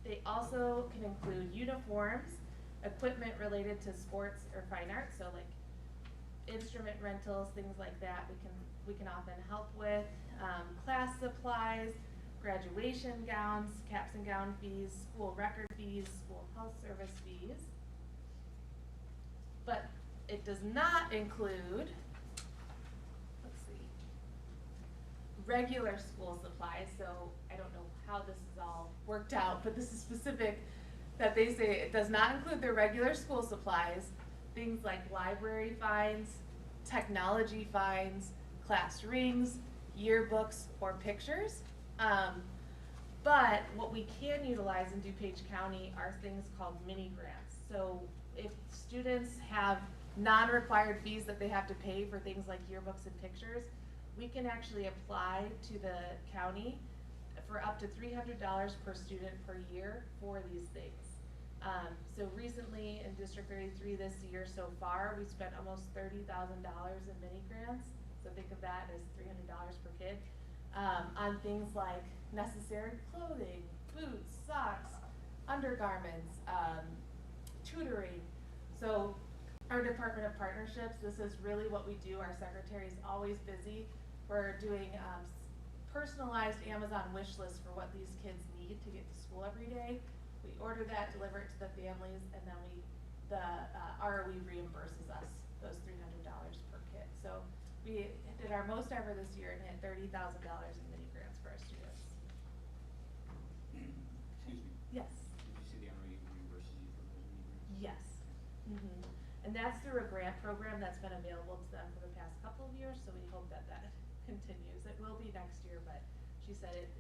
They also can include uniforms, equipment related to sports or fine arts, so like instrument rentals, things like that we can often help with. Class supplies, graduation gowns, caps and gown fees, school record fees, school health service fees. But it does not include, let's see, regular school supplies. So I don't know how this is all worked out, but this is specific that they say it does not include their regular school supplies, things like library fines, technology fines, class rings, yearbooks, or pictures. But what we can utilize in DuPage County are things called mini grants. So if students have non-required fees that they have to pay for things like yearbooks and pictures, we can actually apply to the county for up to $300 per student per year for these things. So recently in District 33 this year so far, we spent almost $30,000 in mini grants So think of that as $300 per kid, on things like necessary clothing, boots, socks, undergarments, tutoring. So our Department of Partnerships, this is really what we do. Our secretary is always busy. We're doing personalized Amazon wish lists for what these kids need to get to school every day. We order that, deliver it to the families, and then the ROE reimburses us those $300 per kid. So we did our most ever this year and hit $30,000 in mini grants for our students. Excuse me, Yes. did you see the ROE reimburses you for those mini grants? Yes. And that's through a grant program that's been available to them for the past couple of years, so we hope that that continues. It will be next year, but she said it,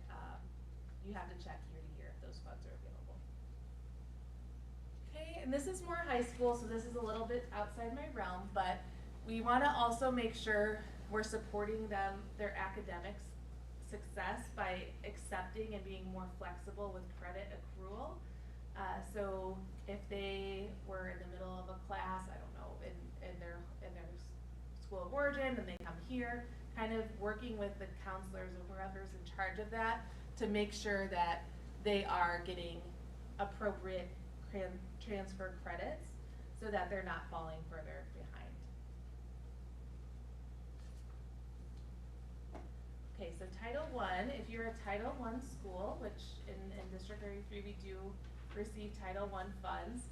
you have to check year to year if those funds are available. Okay, and this is more high school, so this is a little bit outside my realm, but we want to also make sure we're supporting them, their academics success by accepting and being more flexible with credit accrual. So if they were in the middle of a class, I don't know, in their school of origin, and they come here, kind of working with the counselors or whoever's in charge of that to make sure that they are getting appropriate transfer credits so that they're not falling further behind. Okay, so Title I, if you're a Title I school, which in District 33 we do receive Title I funds,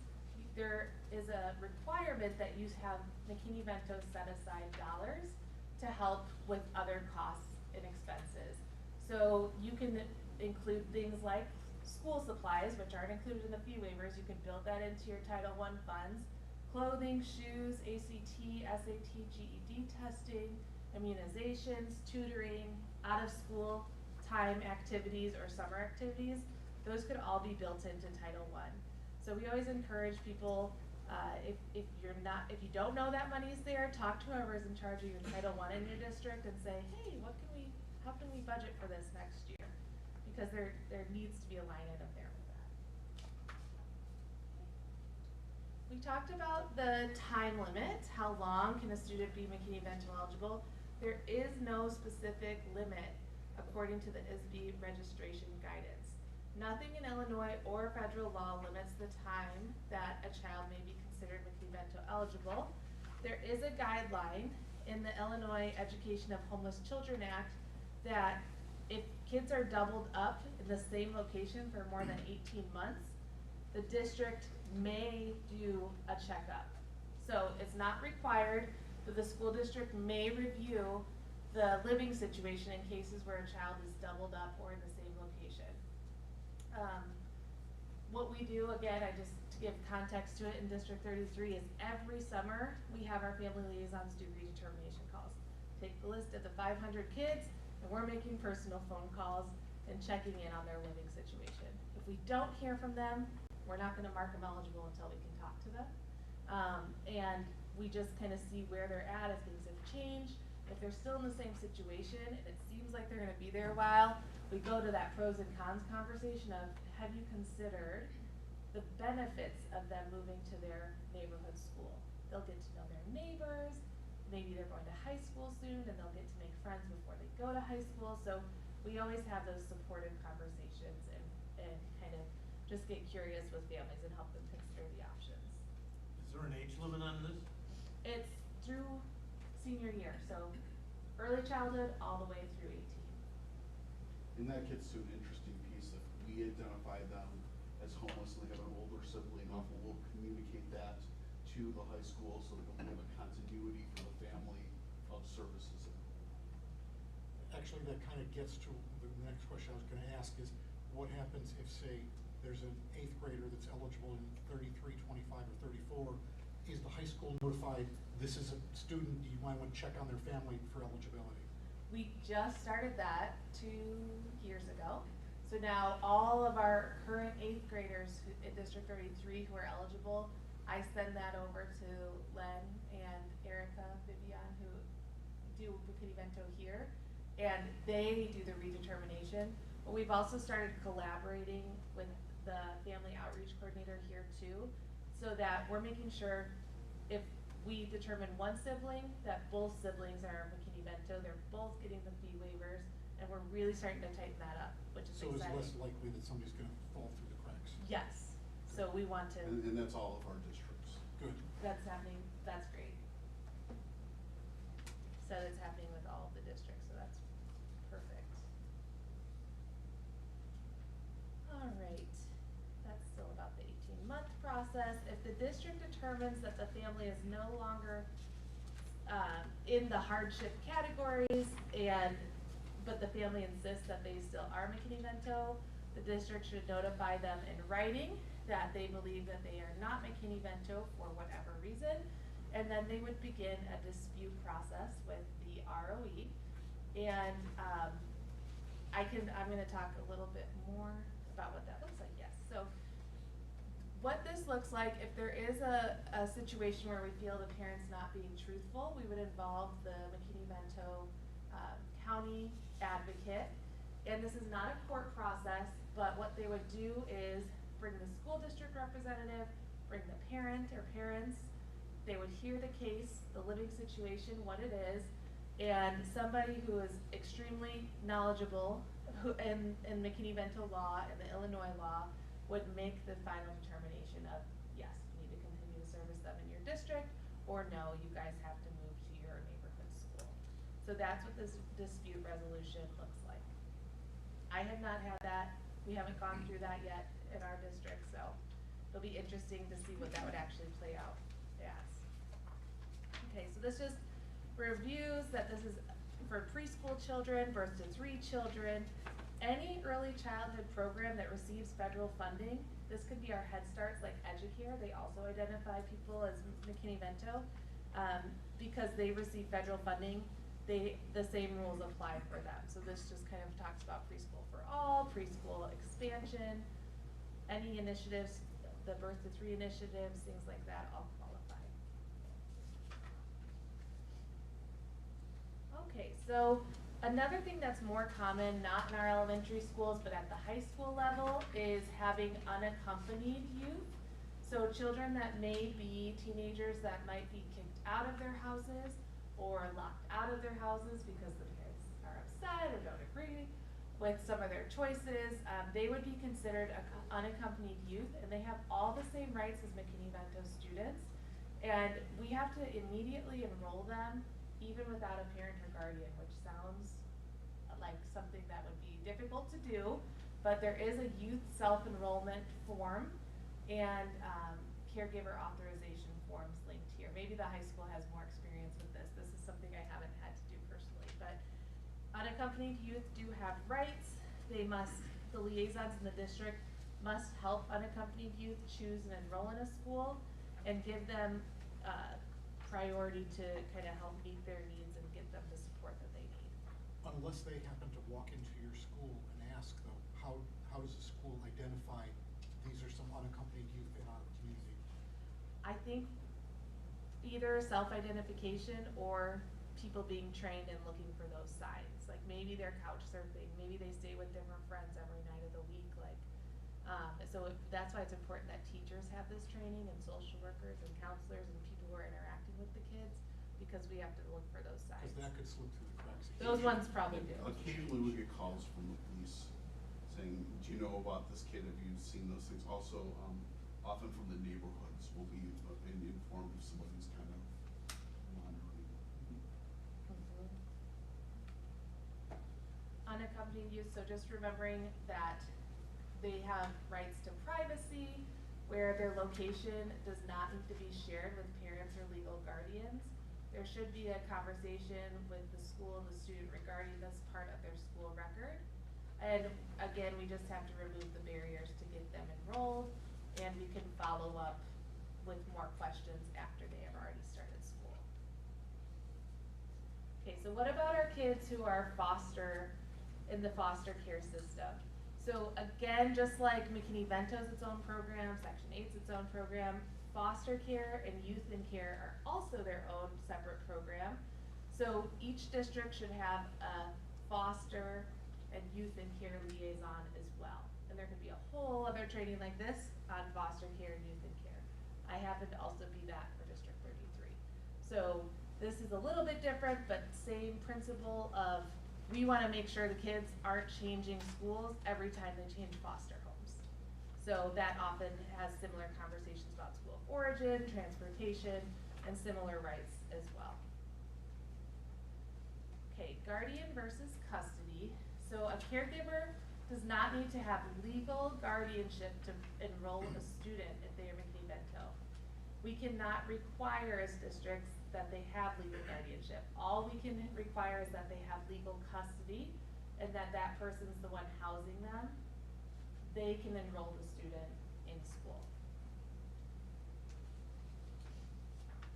there is a requirement that you have McKinney-Vento set aside dollars to help with other costs and expenses. So you can include things like school supplies, which aren't included in the fee waivers. You can build that into your Title I funds. Clothing, shoes, ACT, SAT, GED testing, immunizations, tutoring, out of school time activities or summer activities. Those could all be built into Title I. So we always encourage people, if you don't know that money's there, talk to whoever's in charge of your Title I in your district and say, hey, how can we budget for this next year? Because there needs to be a line item there with that. We talked about the time limit. How long can a student be McKinney-Vento eligible? There is no specific limit according to the ISB registration guidance. Nothing in Illinois or federal law limits the time that a child may be considered McKinney-Vento eligible. There is a guideline in the Illinois Education of Homeless Children Act that if kids are doubled up in the same location for more than 18 months, the district may do a checkup. So it's not required, but the school district may review the living situation in cases where a child is doubled up or in the same location. What we do, again, just to give context to it in District 33, is every summer we have our family liaisons do redetermination calls. Take the list of the 500 kids, and we're making personal phone calls and checking in on their living situation. If we don't hear from them, we're not going to mark them eligible until we can talk to them. And we just kind of see where they're at, if things have changed. If they're still in the same situation and it seems like they're going to be there a while, we go to that pros and cons conversation of, have you considered the benefits of them moving to their neighborhood school? They'll get to know their neighbors, maybe they're going to high school soon and they'll get to make friends before they go to high school. So we always have those supportive conversations and kind of just get curious with families and help them consider the options. Is there an age limit on this? It's through senior year, so early childhood all the way through 18. And that gets to an interesting piece. If we identify them as homeless and they have an older sibling, often we'll communicate that to the high school so that we have a continuity for the family of services. Actually, that kind of gets to the next question I was going to ask is, what happens if, say, there's an 8th grader that's eligible in 33, 25, or 34? Is the high school notified, this is a student, you might want to check on their family for eligibility? We just started that 2 years ago. So now all of our current 8th graders in District 33 who are eligible, I send that over to Len and Erica, Vivian, who do McKinney-Vento here, and they do the redetermination. But we've also started collaborating with the family outreach coordinator here too, so that we're making sure if we determine one sibling, that both siblings are McKinney-Vento, they're both getting the fee waivers, and we're really starting to tighten that up, which is So it's exciting. less likely that somebody's gonna fall through the cracks. Yes, so we want to, And that's all of our districts. Good. that's happening, that's great. So it's happening with all of the districts, so that's perfect. All right, that's still about the 18-month process. If the district determines that the family is no longer in the hardship categories but the family insists that they still are McKinney-Vento, the district should notify them in writing that they believe that they are not McKinney-Vento for whatever reason, and then they would begin a dispute process with the ROE. And I'm gonna talk a little bit more about what that looks like, yes. So what this looks like, if there is a situation where we feel the parent's not being truthful, we would involve the McKinney-Vento county advocate. And this is not a court process, but what they would do is bring the school district representative, bring the parent or parents, they would hear the case, the living situation, what it is, and somebody who is extremely knowledgeable in McKinney-Vento law and the Illinois law would make the final determination of, yes, you need to continue to service them in your district, or no, you guys have to move to your neighborhood school. So that's what this dispute resolution looks like. I have not had that. We haven't gone through that yet in our district, so it'll be interesting to see what that would actually play out as. Okay, so this just reviews that this is for preschool children, birth to 3 children, any early childhood program that receives federal funding. This could be our Head Starts like Educare. They also identify people as McKinney-Vento because they receive federal funding. The same rules apply for them. So this just kind of talks about preschool for all, preschool expansion, any initiatives, the birth to 3 initiatives, things like that all qualify. Okay, so another thing that's more common, not in our elementary schools, but at the high school level, is having unaccompanied youth. So children that may be teenagers that might be kicked out of their houses or locked out of their houses because the parents are upset or don't agree with some of their choices, they would be considered unaccompanied youth, and they have all the same rights as McKinney-Vento students. And we have to immediately enroll them even without a parent or guardian, which sounds like something that would be difficult to do, but there is a youth self-enrollment form and caregiver authorization forms linked here. Maybe the high school has more experience with this. This is something I haven't had to do personally, but unaccompanied youth do have rights. The liaisons in the district must help unaccompanied youth choose and enroll in a school and give them priority to kind of help meet their needs and get them the support that they need. Unless they happen to walk into your school and ask though, how does the school identify these are some unaccompanied youth in our community? I think either self-identification or people being trained and looking for those signs. Like maybe they're couch surfing, maybe they stay with different friends every night of the week. That's why it's important that teachers have this training and social workers and counselors and people who are interacting with the kids, because we have to look for those signs. Because that could slip through the cracks. Those ones probably do. Occasionally we get calls from the police saying, do you know about this kid? Have you seen those things? Also, often from the neighborhoods will be informed if somebody's kind of wandering. Unaccompanied youth, so just remembering that they have rights to privacy, where their location does not need to be shared with parents or legal guardians. There should be a conversation with the school and the student regarding this part of their school record. And again, we just have to remove the barriers to get them enrolled, and we can follow up with more questions after they have already started school. Okay, so what about our kids who are in the foster care system? So again, just like McKinney-Vento's its own program, Section 8's its own program, foster care and youth in care are also their own separate program. So each district should have a foster and youth in care liaison as well. And there could be a whole other training like this on foster care and youth in care. I happen to also be that for District 33. So this is a little bit different, but same principle of, we wanna make sure the kids aren't changing schools every time they change foster homes. So that often has similar conversations about school of origin, transportation, and similar rights as well. Okay, guardian versus custody. So a caregiver does not need to have legal guardianship to enroll a student if they are McKinney-Vento. We cannot require as districts that they have legal guardianship. All we can require is that they have legal custody and that that person's the one housing them. They can enroll the student in school.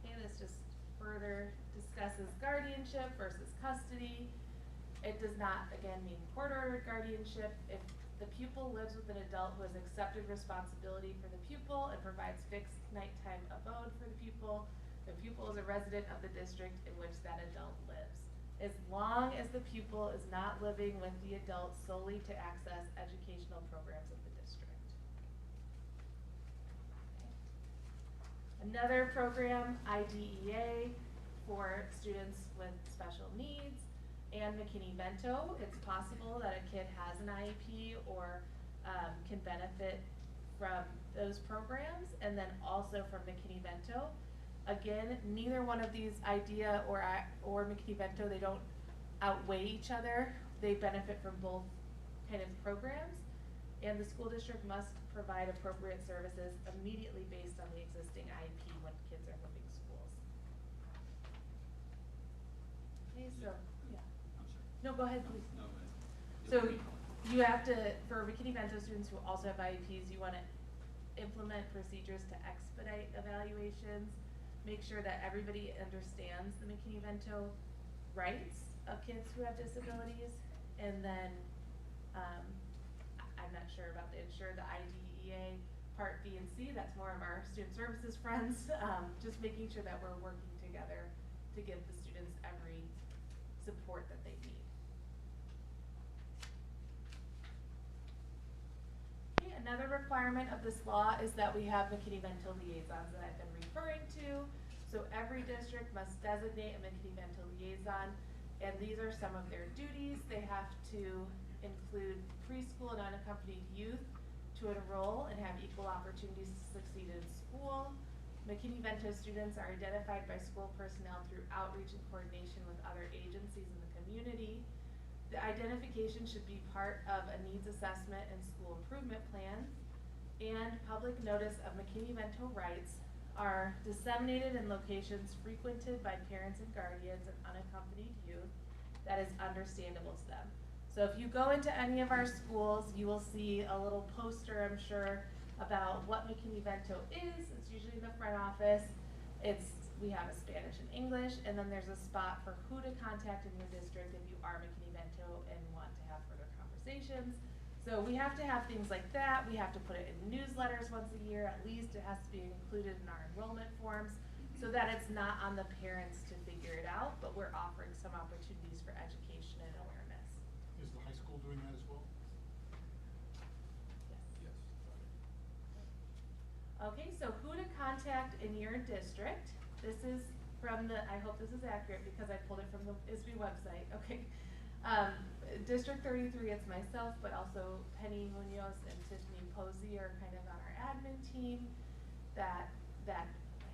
Okay, this just further discusses guardianship versus custody. It does not, again, mean court-ordered guardianship. If the pupil lives with an adult who has accepted responsibility for the pupil and provides fixed nighttime abode for the pupil is a resident of the district in which that adult lives, as long as the pupil is not living with the adult solely to access educational programs of the district. Okay. Another program, IDEA, for students with special needs and McKinney-Vento. It's possible that a kid has an IEP or can benefit from those programs, and then also from McKinney-Vento. Again, neither one of these, IDEA or McKinney-Vento, they don't outweigh each other. They benefit from both kind of programs, and the school district must provide appropriate services immediately based on the existing IEP when kids are moving schools. Okay, so, yeah. I'm sorry. No, go ahead, please. No, but. So you have to, for McKinney-Vento students who also have IEPs, you wanna implement procedures to expedite evaluations, make sure that everybody understands the McKinney-Vento rights of kids who have disabilities, and then, I'm not sure about the ensure the IDEA Part B and C, that's more of our student services friends, just making sure that we're working together to give the students every support that they need. Okay, another requirement of this law is that we have McKinney-Vento liaisons that I've been referring to. So every district must designate a McKinney-Vento liaison, and these are some of their duties. They have to include preschool and unaccompanied youth to enroll and have equal opportunities to succeed in school. McKinney-Vento students are identified by school personnel through outreach and coordination with other agencies in the community. The identification should be part of a needs assessment and school improvement plans, and public notice of McKinney-Vento rights are disseminated in locations frequented by parents and guardians and unaccompanied youth that is understandable to them. So if you go into any of our schools, you will see a little poster, I'm sure, about what McKinney-Vento is. It's usually in the front office. We have a Spanish and English, and then there's a spot for who to contact in your district if you are McKinney-Vento and want to have further conversations. So we have to have things like that. We have to put it in newsletters once a year, at least. It has to be included in our enrollment forms so that it's not on the parents to figure it out, but we're offering some opportunities for education and awareness. Is the high school doing that as well? Yes. Yes. Okay, so who to contact in your district. This is from the, I hope this is accurate because I pulled it from the ISB website, okay. District 33, it's myself, but also Penny Munoz and Tiffany Posey are kind of on our admin team that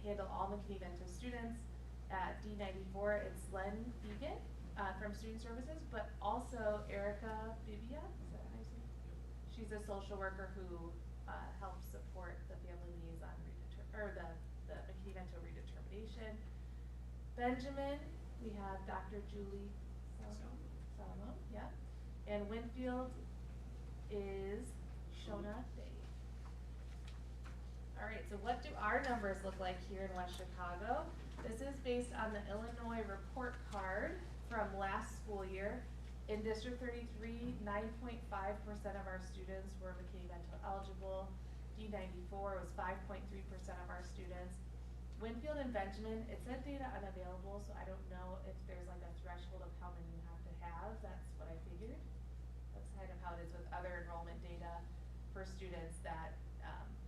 handle all McKinney-Vento students. At D94, it's Len Egan from Student Services, but also Erica Bibia, is that how you say it? She's a social worker who helps support the family liaison the McKinney-Vento redetermination. Benjamin, we have Dr. Julie Salomon, yeah. And Winfield is Shona Day. All right, so what do our numbers look like here in West Chicago? This is based on the Illinois report card from last school year. In District 33, 9.5% of our students were McKinney-Vento eligible. D94 was 5.3% of our students. Winfield and Benjamin, it said data unavailable, so I don't know if there's like a threshold of how many you have to have. That's what I figured. That's kind of how it is with other enrollment data for students that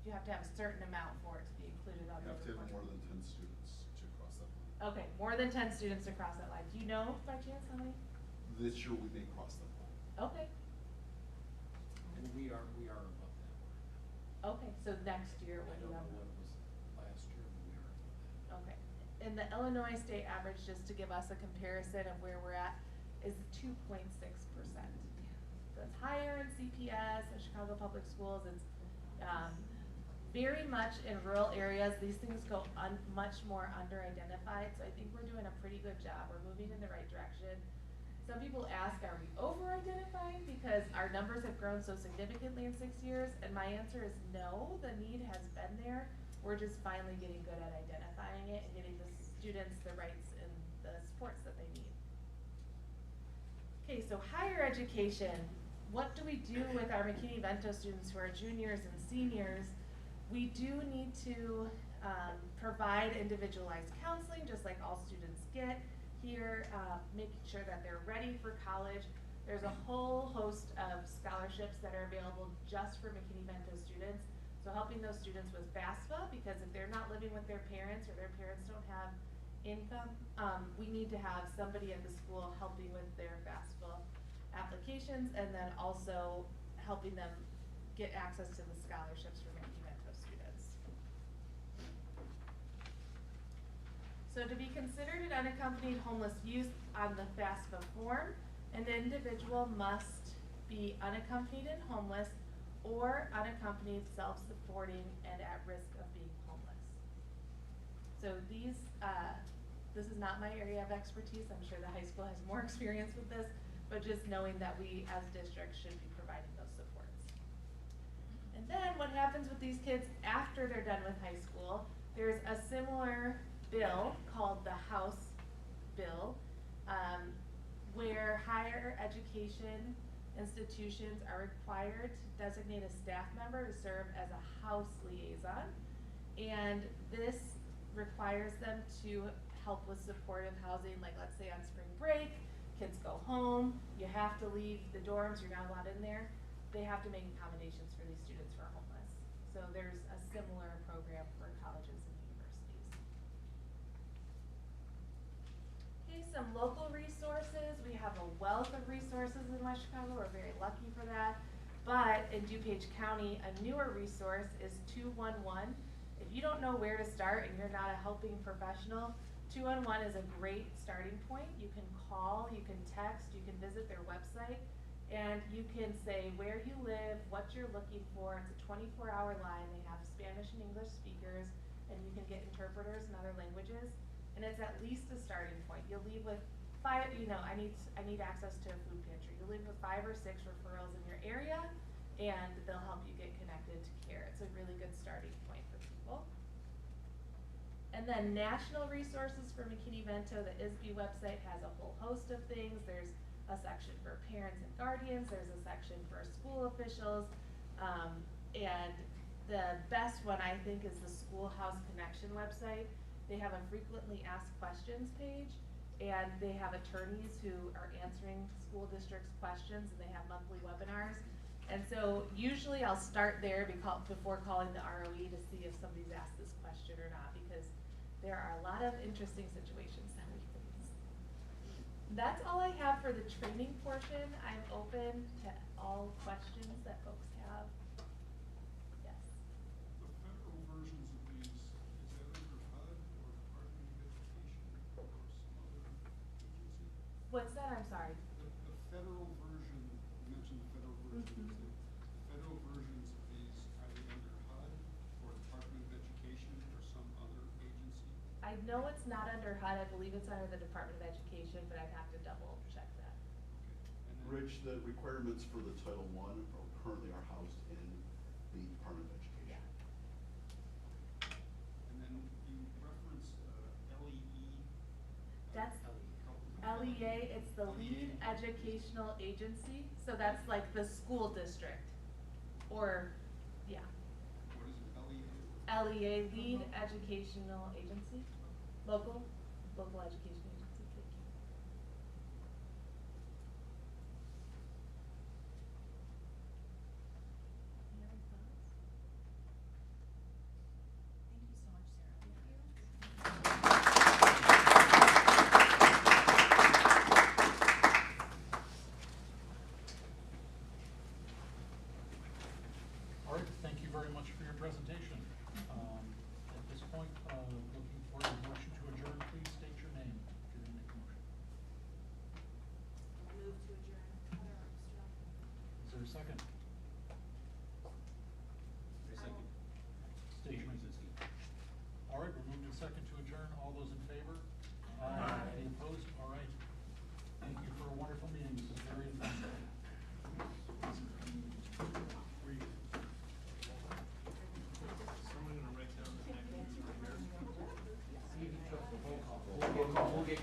you have to have a certain amount for it to be included on You the have to have report. more than 10 students to cross that line. Okay, more than 10 students across that line. Do you know by chance how many? This year we may cross that line. Okay, And we are above that mark. okay, so next year I when don't you know have. what it was last year, but we are above that. Okay, and the Illinois state average, just to give us a comparison of where we're at, is 2.6%. So it's higher in CPS and Chicago Public Schools. It's very much in rural areas. These things go much more under-identified, so I think we're doing a pretty good job. We're moving in the right direction. Some people ask, are we over-identifying because our numbers have grown so significantly in 6 years? And my answer is no, the need has been there. We're just finally getting good at identifying it and getting the students the rights and the supports that they need. Okay, so higher education. What do we do with our McKinney-Vento students who are juniors and seniors? We do need to provide individualized counseling, just like all students get here, making sure that they're ready for college. There's a whole host of scholarships that are available just for McKinney-Vento students. So helping those students with FAFSA, because if they're not living with their parents or their parents don't have income, we need to have somebody at the school helping with their FAFSA applications, and then also helping them get access to the scholarships for McKinney-Vento students. So to be considered an unaccompanied homeless youth on the FAFSA form, an individual must be unaccompanied and homeless or unaccompanied, self-supporting, and at risk of being homeless. So these, this is not my area of expertise. I'm sure the high school has more experience with this, but just knowing that we as districts should be providing those supports. And then what happens with these kids after they're done with high school, there's a similar bill called the House Bill, where higher education institutions are required to designate a staff member to serve as a house liaison. And this requires them to help with supportive housing, like let's say on spring break, kids go home, you have to leave the dorms, you're not allowed in there. They have to make accommodations for these students who are homeless. So there's a similar program for colleges and universities. Okay, some local resources. We have a wealth of resources in West Chicago. We're very lucky for that. But in DuPage County, a newer resource is 211. If you don't know where to start and you're not a helping professional, 211 is a great starting point. You can call, you can text, you can visit their website, and you can say where you live, what you're looking for. It's a 24-hour line. They have Spanish and English speakers, and you can get interpreters in other languages. And it's at least a starting point. You'll leave with 5, I need access to a food pantry. You'll leave with 5 or 6 referrals in your area, and they'll help you get connected to care. It's a really good starting point for people. And then national resources for McKinney-Vento, the ISB website has a whole host of things. There's a section for parents and guardians, there's a section for school officials, and the best one I think is the Schoolhouse Connection website. They have a frequently asked questions page, and they have attorneys who are answering school districts' questions, and they have monthly webinars. And so usually I'll start there before calling the ROE to see if somebody's asked this question or not, because there are a lot of interesting situations that we face. That's all I have for the training portion. I'm open to all questions that folks have. Yes. The federal versions of these, is that under HUD or Department of Education or some other agency? What's that? I'm sorry. The federal version, you mentioned the federal version, is the federal versions of these, are they under HUD or Department of Education or some other agency? I know it's not under HUD. I believe it's under the Department of Education, but I'd have to double check that. Okay. And then, Rich, the requirements for the Title I currently are housed in the Department of Education. and then you referenced LEE. That's LEA, it's the Lead Educational Agency. So that's like the school district. Or, yeah. What is it, LEA? LEA, Lead Educational Agency. Local education agency. Thank you. Any other thoughts? Thank you so much, Sarah. Thank you. right, thank you very much for your presentation. At this point, looking for a motion to adjourn, please state your name if you're going to make a motion. Move to adjourn. Heather Armstrong. Is there a second? State your name. All right, we're moving to second to adjourn. All those in favor? Aye. Any opposed? All right. Thank you for a wonderful meeting. This is very informative. We'll get